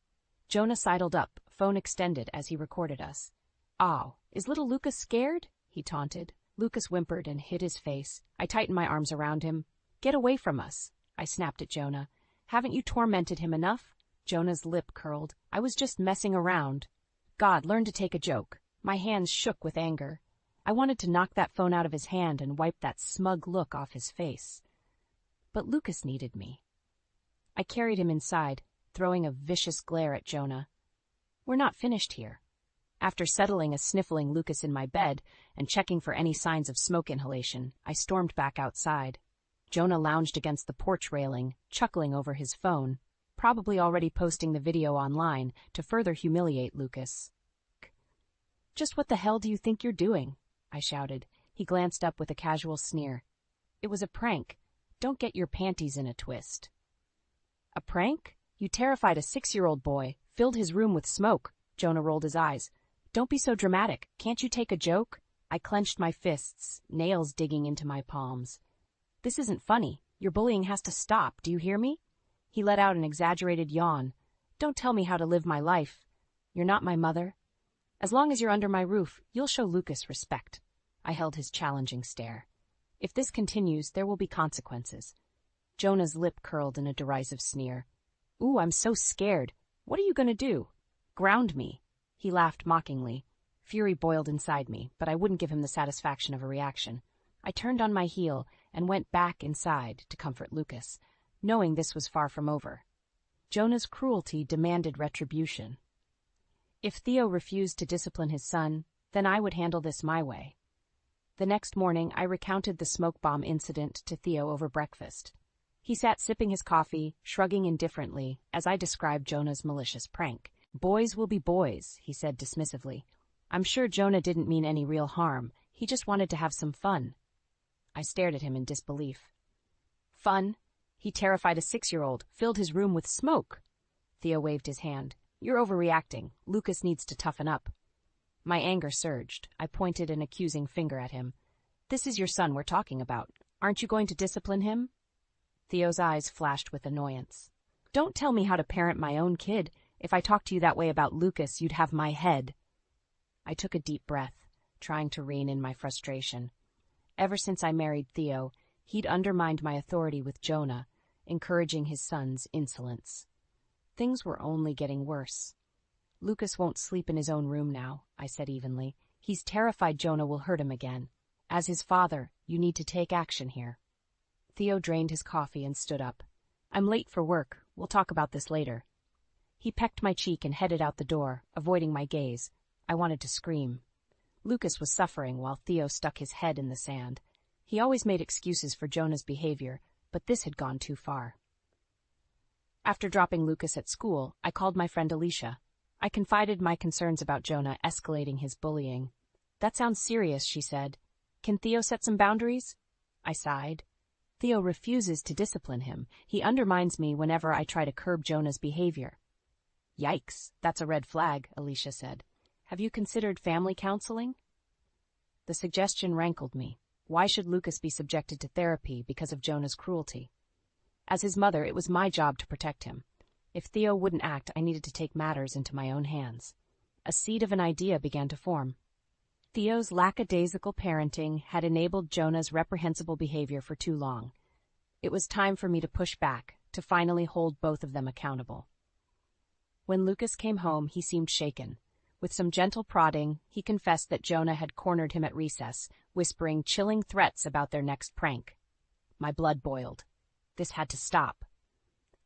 Jonah sidled up, phone extended as he recorded us. "Ow, is little Lucas scared?" he taunted. Lucas whimpered and hid his face. I tightened my arms around him. "Get away from us," I snapped at Jonah. "Haven't you tormented him enough?" Jonah's lip curled. "I was just messing around." God, learn to take a joke. My hands shook with anger. I wanted to knock that phone out of his hand and wipe that smug look off his face. But Lucas needed me. I carried him inside, throwing a vicious glare at Jonah. "We're not finished here." After settling a sniffling Lucas in my bed and checking for any signs of smoke inhalation, I stormed back outside. Jonah lounged against the porch railing, chuckling over his phone, probably already posting the video online to further humiliate Lucas. "Just what the hell do you think you're doing?" I shouted. He glanced up with a casual sneer. "It was a prank. Don't get your panties in a twist." "A prank? You terrified a 6-year-old boy, filled his room with smoke." Jonah rolled his eyes. "Don't be so dramatic. Can't you take a joke?" I clenched my fists, nails digging into my palms. "This isn't funny. Your bullying has to stop. Do you hear me?" He let out an exaggerated yawn. "Don't tell me how to live my life. You're not my mother. As long as you're under my roof, you'll show Lucas respect." I held his challenging stare. "If this continues, there will be consequences." Jonah's lip curled in a derisive sneer. "Ooh, I'm so scared. What are you going to do? Ground me?" He laughed mockingly. Fury boiled inside me, but I wouldn't give him the satisfaction of a reaction. I turned on my heel and went back inside to comfort Lucas, knowing this was far from over. Jonah's cruelty demanded retribution. If Theo refused to discipline his son, then I would handle this my way. The next morning, I recounted the smoke bomb incident to Theo over breakfast. He sat sipping his coffee, shrugging indifferently, as I described Jonah's malicious prank. "Boys will be boys," he said dismissively. "I'm sure Jonah didn't mean any real harm. He just wanted to have some fun." I stared at him in disbelief. "Fun? He terrified a 6-year-old, filled his room with smoke." Theo waved his hand. "You're overreacting. Lucas needs to toughen up." My anger surged. I pointed an accusing finger at him. "This is your son we're talking about. Aren't you going to discipline him?" Theo's eyes flashed with annoyance. "Don't tell me how to parent my own kid. If I talked to you that way about Lucas, you'd have my head." I took a deep breath, trying to rein in my frustration. Ever since I married Theo, he'd undermined my authority with Jonah, encouraging his son's insolence. Things were only getting worse. "Lucas won't sleep in his own room now," I said evenly. "He's terrified Jonah will hurt him again. As his father, you need to take action here." Theo drained his coffee and stood up. "I'm late for work. We'll talk about this later." He pecked my cheek and headed out the door, avoiding my gaze. I wanted to scream. Lucas was suffering while Theo stuck his head in the sand. He always made excuses for Jonah's behavior, but this had gone too far. After dropping Lucas at school, I called my friend Alicia. I confided my concerns about Jonah escalating his bullying. "That sounds serious," she said. "Can Theo set some boundaries?" I sighed. "Theo refuses to discipline him. He undermines me whenever I try to curb Jonah's behavior." "Yikes, that's a red flag," Alicia said. "Have you considered family counseling?" The suggestion rankled me. Why should Lucas be subjected to therapy because of Jonah's cruelty? As his mother, it was my job to protect him. If Theo wouldn't act, I needed to take matters into my own hands. A seed of an idea began to form. Theo's lackadaisical parenting had enabled Jonah's reprehensible behavior for too long. It was time for me to push back, to finally hold both of them accountable. When Lucas came home, he seemed shaken. With some gentle prodding, he confessed that Jonah had cornered him at recess, whispering chilling threats about their next prank. My blood boiled. This had to stop.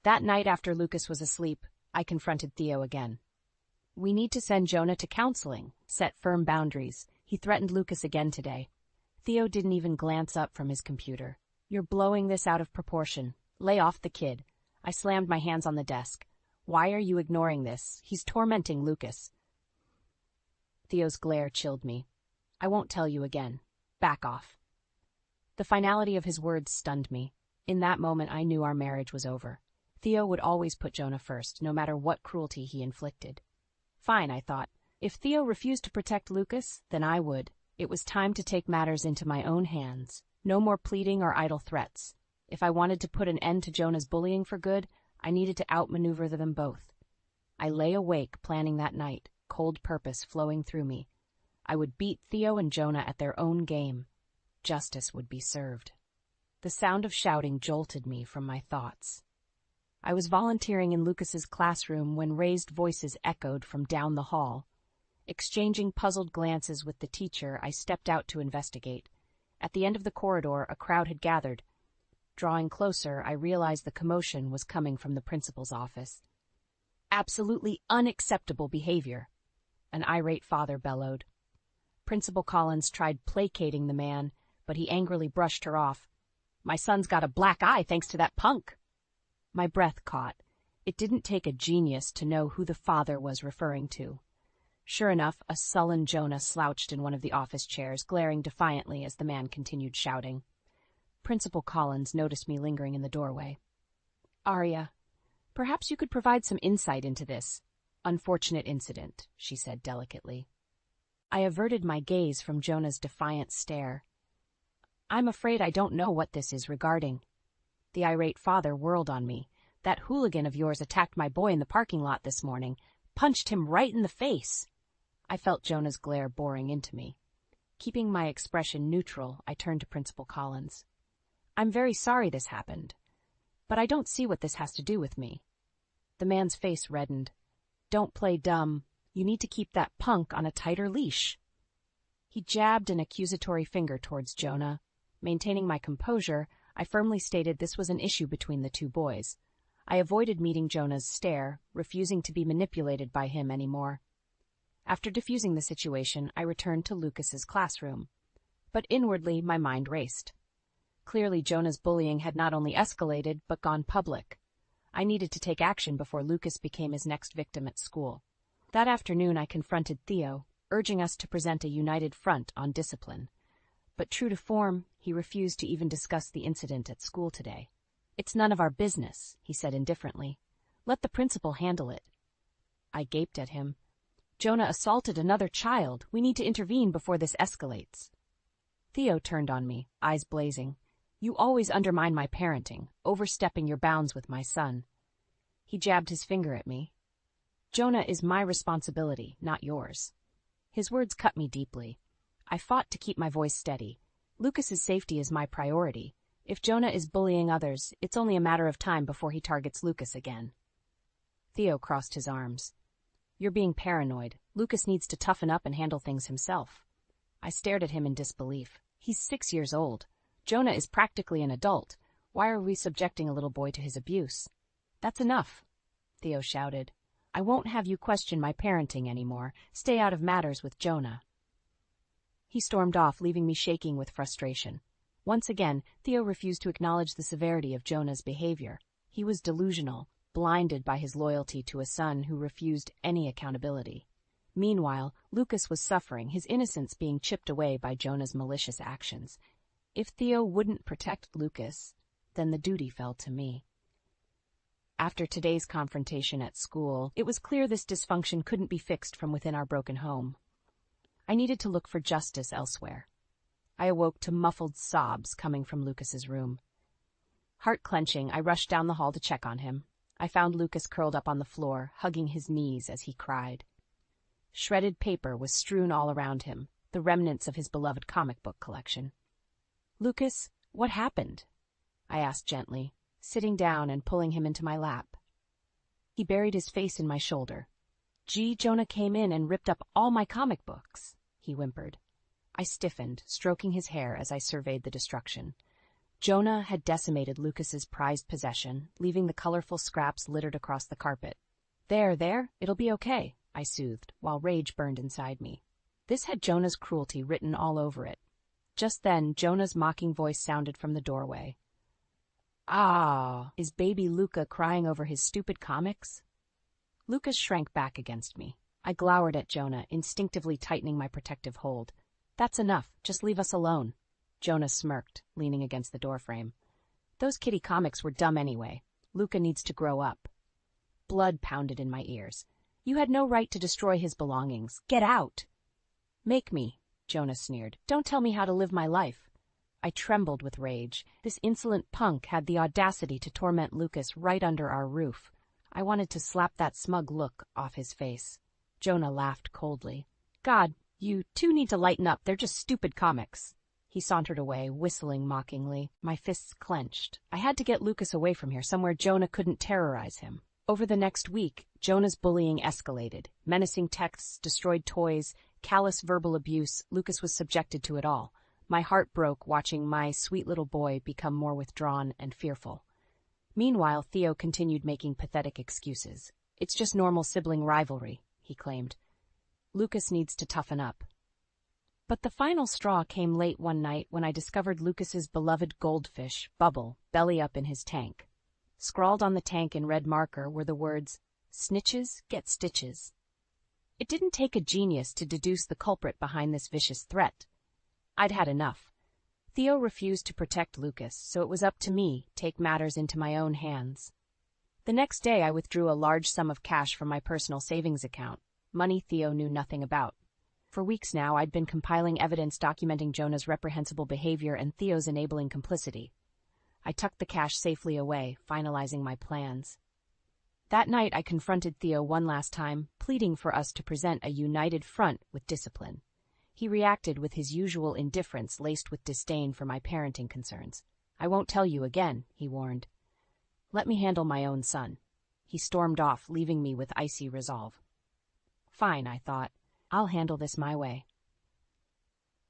That night after Lucas was asleep, I confronted Theo again. "We need to send Jonah to counseling, set firm boundaries." He threatened Lucas again today. Theo didn't even glance up from his computer. "You're blowing this out of proportion. Lay off the kid." I slammed my hands on the desk. "Why are you ignoring this? He's tormenting Lucas." Theo's glare chilled me. "I won't tell you again. Back off." The finality of his words stunned me. In that moment, I knew our marriage was over. Theo would always put Jonah first, no matter what cruelty he inflicted. Fine, I thought. If Theo refused to protect Lucas, then I would. It was time to take matters into my own hands. No more pleading or idle threats. If I wanted to put an end to Jonah's bullying for good, I needed to outmaneuver them both. I lay awake planning that night, cold purpose flowing through me. I would beat Theo and Jonah at their own game. Justice would be served. The sound of shouting jolted me from my thoughts. I was volunteering in Lucas's classroom when raised voices echoed from down the hall. Exchanging puzzled glances with the teacher, I stepped out to investigate. At the end of the corridor, a crowd had gathered. Drawing closer, I realized the commotion was coming from the principal's office. Absolutely unacceptable behavior, an irate father bellowed. Principal Collins tried placating the man, but he angrily brushed her off. My son's got a black eye thanks to that punk. My breath caught. It didn't take a genius to know who the father was referring to. Sure enough, a sullen Jonah slouched in one of the office chairs, glaring defiantly as the man continued shouting. Principal Collins noticed me lingering in the doorway. Arya, perhaps you could provide some insight into this unfortunate incident, she said delicately. I averted my gaze from Jonah's defiant stare. I'm afraid I don't know what this is regarding. The irate father whirled on me. That hooligan of yours attacked my boy in the parking lot this morning, punched him right in the face. I felt Jonah's glare boring into me. Keeping my expression neutral, I turned to Principal Collins. I'm very sorry this happened, but I don't see what this has to do with me. The man's face reddened. Don't play dumb. You need to keep that punk on a tighter leash. He jabbed an accusatory finger towards Jonah. Maintaining my composure, I firmly stated this was an issue between the two boys. I avoided meeting Jonah's stare, refusing to be manipulated by him anymore. After diffusing the situation, I returned to Lucas's classroom. But inwardly, my mind raced. Clearly, Jonah's bullying had not only escalated, but gone public. I needed to take action before Lucas became his next victim at school. That afternoon, I confronted Theo, urging us to present a united front on discipline. But true to form, he refused to even discuss the incident at school today. It's none of our business, he said indifferently. Let the principal handle it. I gaped at him. Jonah assaulted another child. We need to intervene before this escalates. Theo turned on me, eyes blazing. You always undermine my parenting, overstepping your bounds with my son. He jabbed his finger at me. Jonah is my responsibility, not yours. His words cut me deeply. I fought to keep my voice steady. Lucas's safety is my priority. If Jonah is bullying others, it's only a matter of time before he targets Lucas again. Theo crossed his arms. You're being paranoid. Lucas needs to toughen up and handle things himself. I stared at him in disbelief. He's 6 years old. Jonah is practically an adult. Why are we subjecting a little boy to his abuse? That's enough, Theo shouted. I won't have you question my parenting anymore. Stay out of matters with Jonah. He stormed off, leaving me shaking with frustration. Once again, Theo refused to acknowledge the severity of Jonah's behavior. He was delusional, blinded by his loyalty to a son who refused any accountability. Meanwhile, Lucas was suffering, his innocence being chipped away by Jonah's malicious actions. If Theo wouldn't protect Lucas, then the duty fell to me. After today's confrontation at school, it was clear this dysfunction couldn't be fixed from within our broken home. I needed to look for justice elsewhere. I awoke to muffled sobs coming from Lucas's room. Heart clenching, I rushed down the hall to check on him. I found Lucas curled up on the floor, hugging his knees as he cried. Shredded paper was strewn all around him, the remnants of his beloved comic book collection. Lucas, what happened? I asked gently, sitting down and pulling him into my lap. He buried his face in my shoulder. Jonah came in and ripped up all my comic books, he whimpered. I stiffened, stroking his hair as I surveyed the destruction. Jonah had decimated Lucas's prized possession, leaving the colorful scraps littered across the carpet. There, it'll be okay, I soothed, while rage burned inside me. This had Jonah's cruelty written all over it. Just then, Jonah's mocking voice sounded from the doorway. Ah, is baby Luca crying over his stupid comics? Lucas shrank back against me. I glowered at Jonah, instinctively tightening my protective hold. That's enough, just leave us alone. Jonah smirked, leaning against the doorframe. Those kitty comics were dumb anyway. Luca needs to grow up. Blood pounded in my ears. You had no right to destroy his belongings. Get out! Make me, Jonah sneered. Don't tell me how to live my life. I trembled with rage. This insolent punk had the audacity to torment Lucas right under our roof. I wanted to slap that smug look off his face. Jonah laughed coldly. God, you two need to lighten up. They're just stupid comics. He sauntered away, whistling mockingly. My fists clenched. I had to get Lucas away from here, somewhere Jonah couldn't terrorize him. Over the next week, Jonah's bullying escalated. Menacing texts, destroyed toys, callous verbal abuse. Lucas was subjected to it all. My heart broke watching my sweet little boy become more withdrawn and fearful. Meanwhile, Theo continued making pathetic excuses. It's just normal sibling rivalry, he claimed. Lucas needs to toughen up. But the final straw came late one night when I discovered Lucas's beloved goldfish, Bubble, belly up in his tank. Scrawled on the tank in red marker were the words, "Snitches get stitches." It didn't take a genius to deduce the culprit behind this vicious threat. I'd had enough. Theo refused to protect Lucas, so it was up to me to take matters into my own hands. The next day I withdrew a large sum of cash from my personal savings account, money Theo knew nothing about. For weeks now, I'd been compiling evidence documenting Jonah's reprehensible behavior and Theo's enabling complicity. I tucked the cash safely away, finalizing my plans. That night, I confronted Theo one last time, pleading for us to present a united front with discipline. He reacted with his usual indifference laced with disdain for my parenting concerns. "I won't tell you again," he warned. "Let me handle my own son." He stormed off, leaving me with icy resolve. Fine, I thought. I'll handle this my way.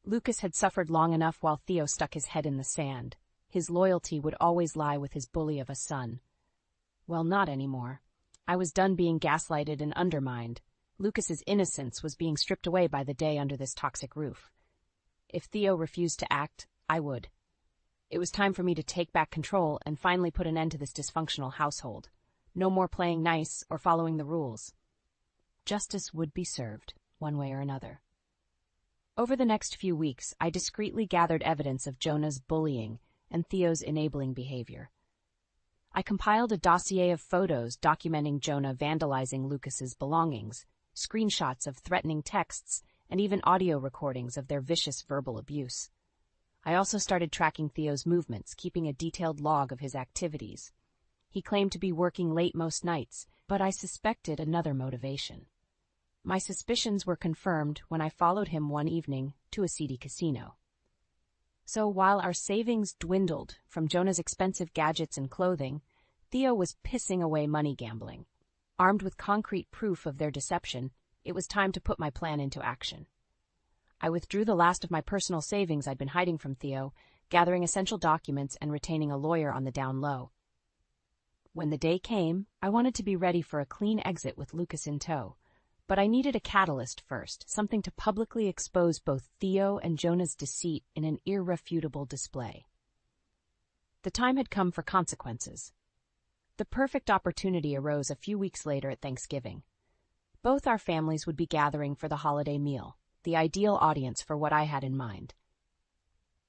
Lucas had suffered long enough while Theo stuck his head in the sand. His loyalty would always lie with his bully of a son. Well, not anymore. I was done being gaslighted and undermined. Lucas's innocence was being stripped away by the day under this toxic roof. If Theo refused to act, I would. It was time for me to take back control and finally put an end to this dysfunctional household. No more playing nice or following the rules. Justice would be served, one way or another. Over the next few weeks, I discreetly gathered evidence of Jonah's bullying and Theo's enabling behavior. I compiled a dossier of photos documenting Jonah vandalizing Lucas's belongings, screenshots of threatening texts, and even audio recordings of their vicious verbal abuse. I also started tracking Theo's movements, keeping a detailed log of his activities. He claimed to be working late most nights, but I suspected another motivation. My suspicions were confirmed when I followed him one evening to a seedy casino. So while our savings dwindled from Jonah's expensive gadgets and clothing, Theo was pissing away money gambling. Armed with concrete proof of their deception, it was time to put my plan into action. I withdrew the last of my personal savings I'd been hiding from Theo, gathering essential documents and retaining a lawyer on the down low. When the day came, I wanted to be ready for a clean exit with Lucas in tow. But I needed a catalyst first, something to publicly expose both Theo and Jonah's deceit in an irrefutable display. The time had come for consequences. The perfect opportunity arose a few weeks later at Thanksgiving. Both our families would be gathering for the holiday meal, the ideal audience for what I had in mind.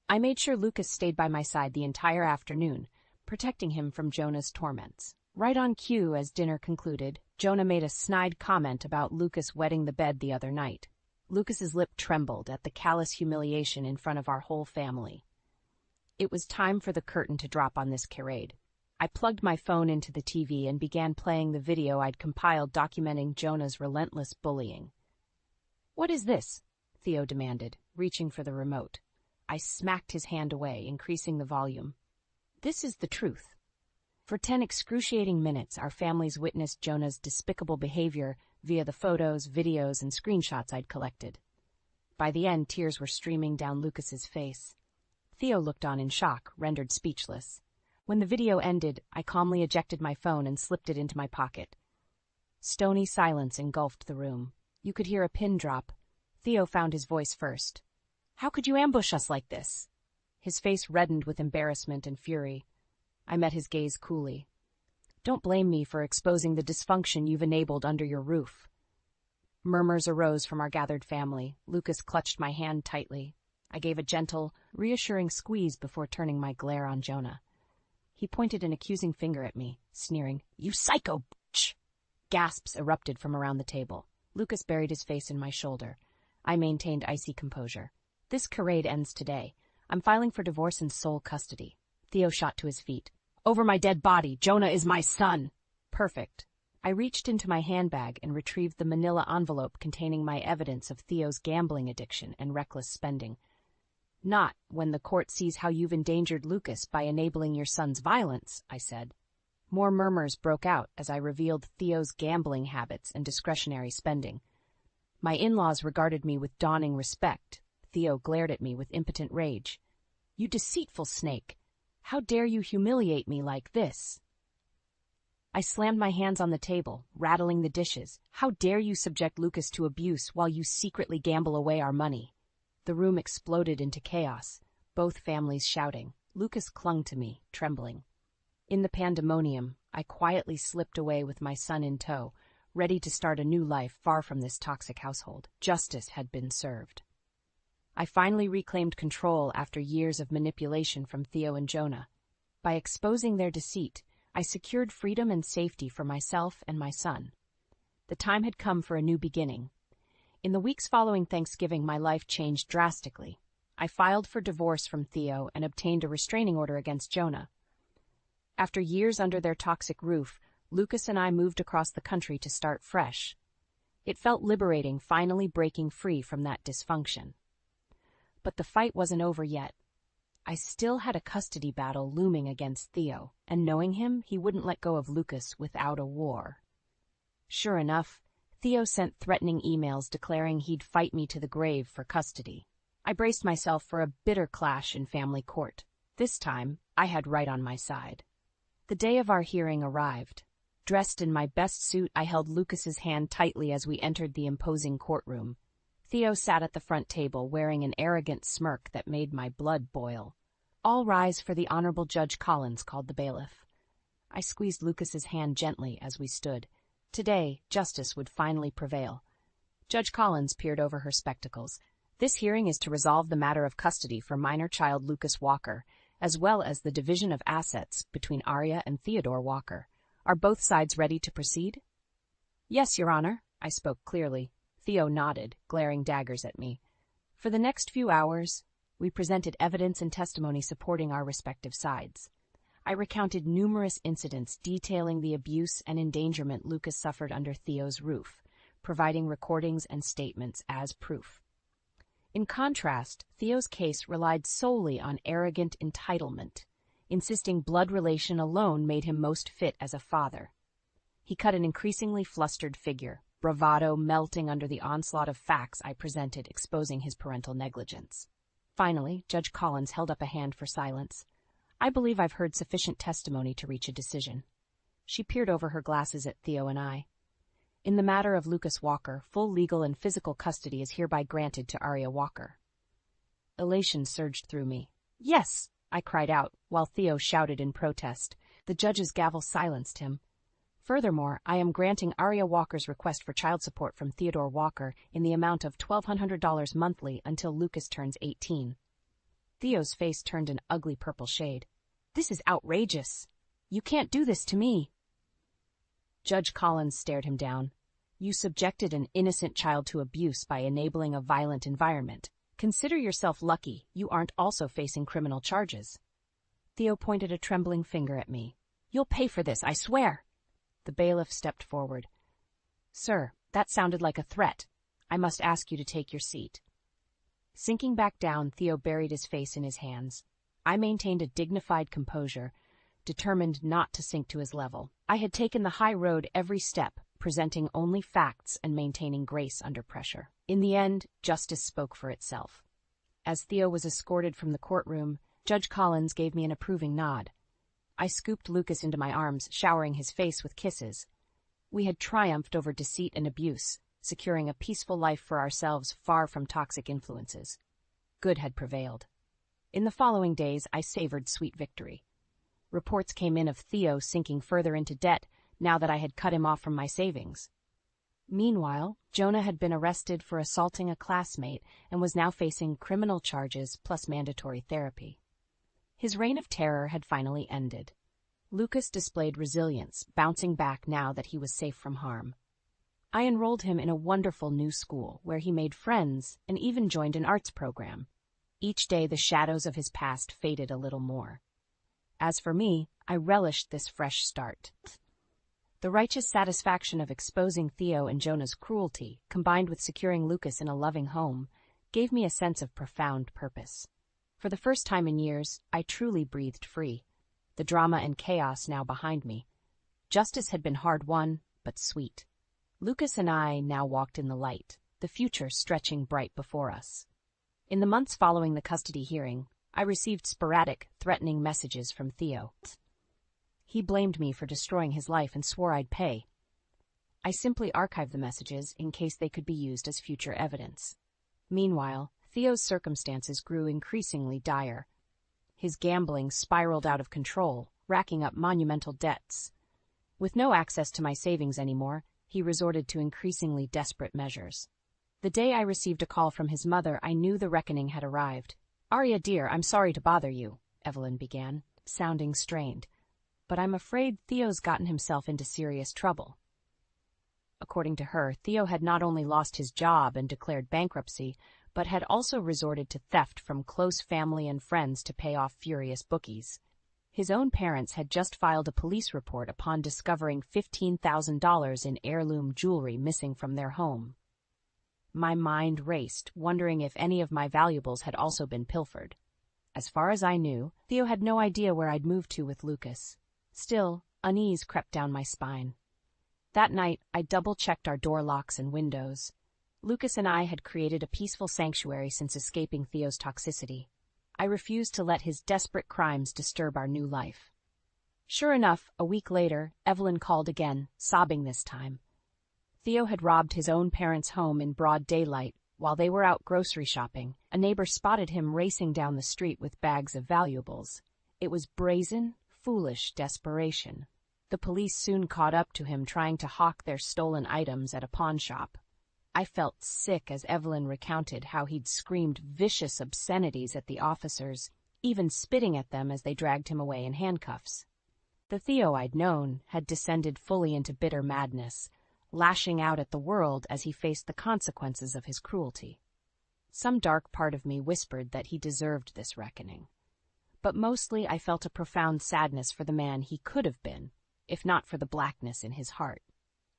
I made sure Lucas stayed by my side the entire afternoon, protecting him from Jonah's torments. Right on cue, as dinner concluded, Jonah made a snide comment about Lucas wetting the bed the other night. Lucas's lip trembled at the callous humiliation in front of our whole family. It was time for the curtain to drop on this charade. I plugged my phone into the TV and began playing the video I'd compiled documenting Jonah's relentless bullying. "What is this?" Theo demanded, reaching for the remote. I smacked his hand away, increasing the volume. "This is the truth." For 10 excruciating minutes, our families witnessed Jonah's despicable behavior via the photos, videos, and screenshots I'd collected. By the end, tears were streaming down Lucas's face. Theo looked on in shock, rendered speechless. When the video ended, I calmly ejected my phone and slipped it into my pocket. Stony silence engulfed the room. You could hear a pin drop. Theo found his voice first. "How could you ambush us like this?" His face reddened with embarrassment and fury. I met his gaze coolly. "Don't blame me for exposing the dysfunction you've enabled under your roof." Murmurs arose from our gathered family. Lucas clutched my hand tightly. I gave a gentle, reassuring squeeze before turning my glare on Jonah. He pointed an accusing finger at me, sneering, "You psycho bitch!" Gasps erupted from around the table. Lucas buried his face in my shoulder. I maintained icy composure. "This charade ends today. I'm filing for divorce and sole custody." Theo shot to his feet. "Over my dead body, Jonah is my son!" Perfect. I reached into my handbag and retrieved the manila envelope containing my evidence of Theo's gambling addiction and reckless spending. "Not when the court sees how you've endangered Lucas by enabling your son's violence," I said. More murmurs broke out as I revealed Theo's gambling habits and discretionary spending. My in-laws regarded me with dawning respect. Theo glared at me with impotent rage. "You deceitful snake! How dare you humiliate me like this?" I slammed my hands on the table, rattling the dishes. How dare you subject Lucas to abuse while you secretly gamble away our money? The room exploded into chaos, both families shouting. Lucas clung to me, trembling. In the pandemonium, I quietly slipped away with my son in tow, ready to start a new life far from this toxic household. Justice had been served. I finally reclaimed control after years of manipulation from Theo and Jonah. By exposing their deceit, I secured freedom and safety for myself and my son. The time had come for a new beginning. In the weeks following Thanksgiving, my life changed drastically. I filed for divorce from Theo and obtained a restraining order against Jonah. After years under their toxic roof, Lucas and I moved across the country to start fresh. It felt liberating finally breaking free from that dysfunction. But the fight wasn't over yet. I still had a custody battle looming against Theo, and knowing him, he wouldn't let go of Lucas without a war. Sure enough, Theo sent threatening emails declaring he'd fight me to the grave for custody. I braced myself for a bitter clash in family court. This time, I had right on my side. The day of our hearing arrived. Dressed in my best suit, I held Lucas's hand tightly as we entered the imposing courtroom. Theo sat at the front table wearing an arrogant smirk that made my blood boil. "All rise for the Honorable Judge Collins," called the bailiff. I squeezed Lucas's hand gently as we stood. Today, justice would finally prevail. Judge Collins peered over her spectacles. "This hearing is to resolve the matter of custody for minor child Lucas Walker, as well as the division of assets between Arya and Theodore Walker. Are both sides ready to proceed?" "Yes, Your Honor," I spoke clearly. Theo nodded, glaring daggers at me. For the next few hours, we presented evidence and testimony supporting our respective sides. I recounted numerous incidents detailing the abuse and endangerment Lucas suffered under Theo's roof, providing recordings and statements as proof. In contrast, Theo's case relied solely on arrogant entitlement, insisting blood relation alone made him most fit as a father. He cut an increasingly flustered figure, bravado melting under the onslaught of facts I presented exposing his parental negligence. Finally, Judge Collins held up a hand for silence. "I believe I've heard sufficient testimony to reach a decision." She peered over her glasses at Theo and I. "In the matter of Lucas Walker, full legal and physical custody is hereby granted to Arya Walker." Elation surged through me. "Yes!" I cried out, while Theo shouted in protest. The judge's gavel silenced him. "Furthermore, I am granting Arya Walker's request for child support from Theodore Walker in the amount of $1,200 monthly until Lucas turns 18. Theo's face turned an ugly purple shade. "This is outrageous. You can't do this to me." Judge Collins stared him down. "You subjected an innocent child to abuse by enabling a violent environment. Consider yourself lucky you aren't also facing criminal charges." Theo pointed a trembling finger at me. "You'll pay for this, I swear." The bailiff stepped forward. "Sir, that sounded like a threat. I must ask you to take your seat." Sinking back down, Theo buried his face in his hands. I maintained a dignified composure, determined not to sink to his level. I had taken the high road every step, presenting only facts and maintaining grace under pressure. In the end, justice spoke for itself. As Theo was escorted from the courtroom, Judge Collins gave me an approving nod. I scooped Lucas into my arms, showering his face with kisses. We had triumphed over deceit and abuse, securing a peaceful life for ourselves far from toxic influences. Good had prevailed. In the following days, I savored sweet victory. Reports came in of Theo sinking further into debt now that I had cut him off from my savings. Meanwhile, Jonah had been arrested for assaulting a classmate and was now facing criminal charges plus mandatory therapy. His reign of terror had finally ended. Lucas displayed resilience, bouncing back now that he was safe from harm. I enrolled him in a wonderful new school where he made friends and even joined an arts program. Each day the shadows of his past faded a little more. As for me, I relished this fresh start. The righteous satisfaction of exposing Theo and Jonah's cruelty, combined with securing Lucas in a loving home, gave me a sense of profound purpose. For the first time in years, I truly breathed free, the drama and chaos now behind me. Justice had been hard-won, but sweet. Lucas and I now walked in the light, the future stretching bright before us. In the months following the custody hearing, I received sporadic, threatening messages from Theo. He blamed me for destroying his life and swore I'd pay. I simply archived the messages in case they could be used as future evidence. Meanwhile, Theo's circumstances grew increasingly dire. His gambling spiraled out of control, racking up monumental debts. With no access to my savings anymore, he resorted to increasingly desperate measures. The day I received a call from his mother, I knew the reckoning had arrived. "Arya, dear, I'm sorry to bother you," Evelyn began, sounding strained. "But I'm afraid Theo's gotten himself into serious trouble." According to her, Theo had not only lost his job and declared bankruptcy, but had also resorted to theft from close family and friends to pay off furious bookies. His own parents had just filed a police report upon discovering $15,000 in heirloom jewelry missing from their home. My mind raced, wondering if any of my valuables had also been pilfered. As far as I knew, Theo had no idea where I'd moved to with Lucas. Still, unease crept down my spine. That night, I double-checked our door locks and windows. Lucas and I had created a peaceful sanctuary since escaping Theo's toxicity. I refused to let his desperate crimes disturb our new life. Sure enough, a week later, Evelyn called again, sobbing this time. Theo had robbed his own parents' home in broad daylight. While they were out grocery shopping, a neighbor spotted him racing down the street with bags of valuables. It was brazen, foolish desperation. The police soon caught up to him trying to hawk their stolen items at a pawn shop. I felt sick as Evelyn recounted how he'd screamed vicious obscenities at the officers, even spitting at them as they dragged him away in handcuffs. The Theo I'd known had descended fully into bitter madness, lashing out at the world as he faced the consequences of his cruelty. Some dark part of me whispered that he deserved this reckoning. But mostly I felt a profound sadness for the man he could have been, if not for the blackness in his heart.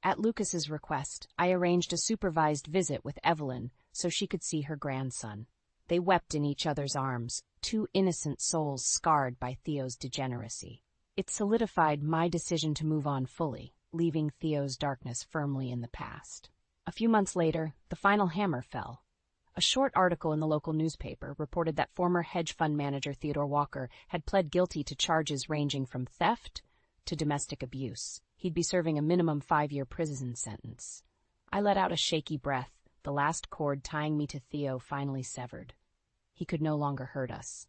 At Lucas's request, I arranged a supervised visit with Evelyn so she could see her grandson. They wept in each other's arms, two innocent souls scarred by Theo's degeneracy. It solidified my decision to move on fully, leaving Theo's darkness firmly in the past. A few months later, the final hammer fell. A short article in the local newspaper reported that former hedge fund manager Theodore Walker had pled guilty to charges ranging from theft to domestic abuse. He'd be serving a minimum 5-year prison sentence. I let out a shaky breath, the last cord tying me to Theo finally severed. He could no longer hurt us.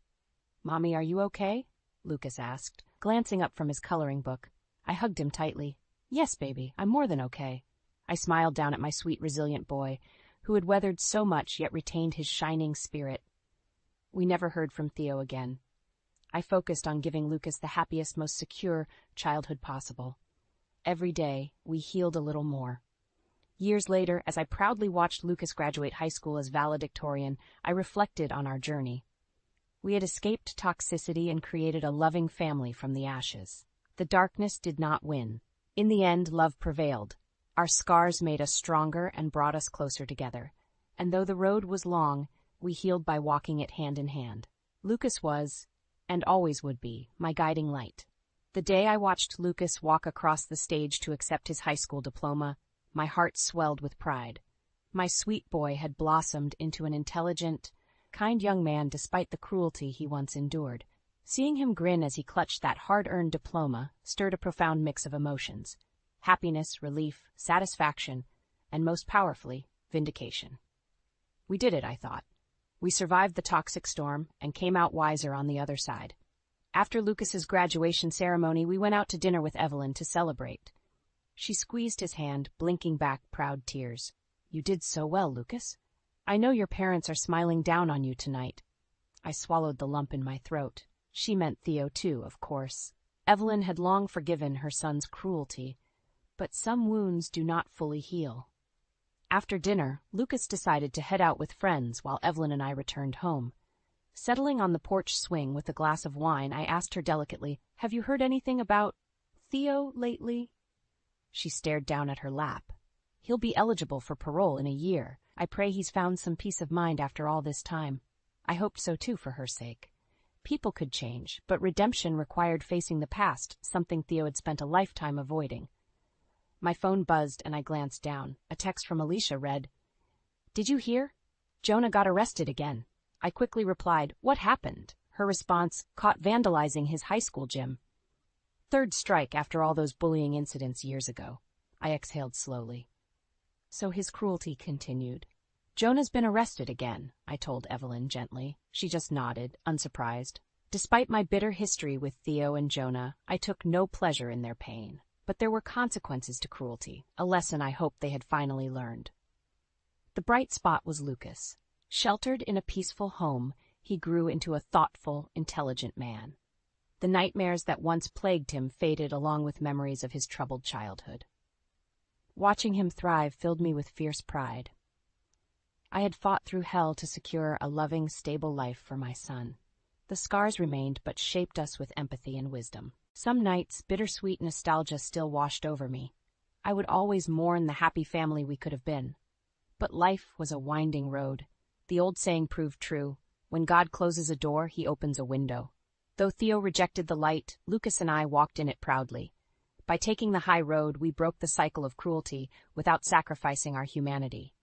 "Mommy, are you okay?" Lucas asked, glancing up from his coloring book. I hugged him tightly. "Yes, baby, I'm more than okay." I smiled down at my sweet, resilient boy, who had weathered so much yet retained his shining spirit. We never heard from Theo again. I focused on giving Lucas the happiest, most secure childhood possible. Every day, we healed a little more. Years later, as I proudly watched Lucas graduate high school as valedictorian, I reflected on our journey. We had escaped toxicity and created a loving family from the ashes. The darkness did not win. In the end, love prevailed. Our scars made us stronger and brought us closer together. And though the road was long, we healed by walking it hand in hand. Lucas was, and always would be, my guiding light. The day I watched Lucas walk across the stage to accept his high school diploma, my heart swelled with pride. My sweet boy had blossomed into an intelligent, kind young man despite the cruelty he once endured. Seeing him grin as he clutched that hard-earned diploma stirred a profound mix of emotions: happiness, relief, satisfaction, and most powerfully, vindication. We did it, I thought. We survived the toxic storm and came out wiser on the other side. After Lucas's graduation ceremony, we went out to dinner with Evelyn to celebrate. She squeezed his hand, blinking back proud tears. "You did so well, Lucas. I know your parents are smiling down on you tonight." I swallowed the lump in my throat. She meant Theo too, of course. Evelyn had long forgiven her son's cruelty, but some wounds do not fully heal. After dinner, Lucas decided to head out with friends while Evelyn and I returned home. Settling on the porch swing with a glass of wine, I asked her delicately, "Have you heard anything about Theo lately?" She stared down at her lap. "He'll be eligible for parole in a year. I pray he's found some peace of mind after all this time." I hoped so too for her sake. People could change, but redemption required facing the past, something Theo had spent a lifetime avoiding. My phone buzzed and I glanced down. A text from Alicia read, "Did you hear? Jonah got arrested again." I quickly replied, "What happened?" Her response, "Caught vandalizing his high school gym." Third strike after all those bullying incidents years ago. I exhaled slowly. So his cruelty continued. Jonah's been arrested again, I told Evelyn gently. She just nodded, unsurprised. Despite my bitter history with Theo and Jonah, I took no pleasure in their pain. But there were consequences to cruelty, a lesson I hoped they had finally learned. The bright spot was Lucas. Sheltered in a peaceful home, he grew into a thoughtful, intelligent man. The nightmares that once plagued him faded along with memories of his troubled childhood. Watching him thrive filled me with fierce pride. I had fought through hell to secure a loving, stable life for my son. The scars remained but shaped us with empathy and wisdom. Some nights, bittersweet nostalgia still washed over me. I would always mourn the happy family we could have been. But life was a winding road. The old saying proved true. When God closes a door, he opens a window. Though Theo rejected the light, Lucas and I walked in it proudly. By taking the high road, we broke the cycle of cruelty without sacrificing our humanity.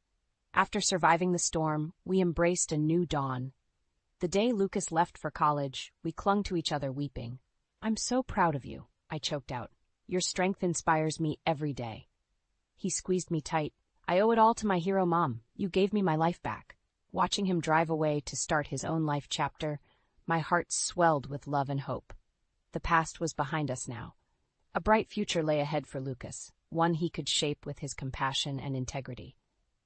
After surviving the storm, we embraced a new dawn. The day Lucas left for college, we clung to each other weeping. "I'm so proud of you," I choked out. "Your strength inspires me every day." He squeezed me tight. "I owe it all to my hero mom. You gave me my life back." Watching him drive away to start his own life chapter, my heart swelled with love and hope. The past was behind us now. A bright future lay ahead for Lucas, one he could shape with his compassion and integrity.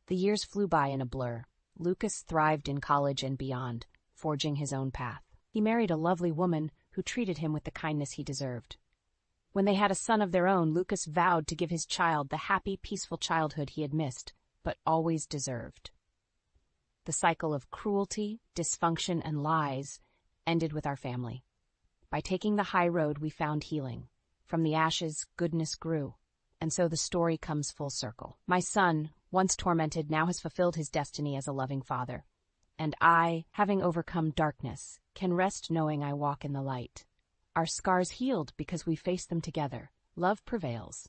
The years flew by in a blur. Lucas thrived in college and beyond, forging his own path. He married a lovely woman who treated him with the kindness he deserved. When they had a son of their own, Lucas vowed to give his child the happy, peaceful childhood he had missed, but always deserved. The cycle of cruelty, dysfunction, and lies ended with our family. By taking the high road, we found healing. From the ashes, goodness grew. And so the story comes full circle. My son, once tormented, now has fulfilled his destiny as a loving father. And I, having overcome darkness, can rest knowing I walk in the light. Our scars healed because we face them together. Love prevails.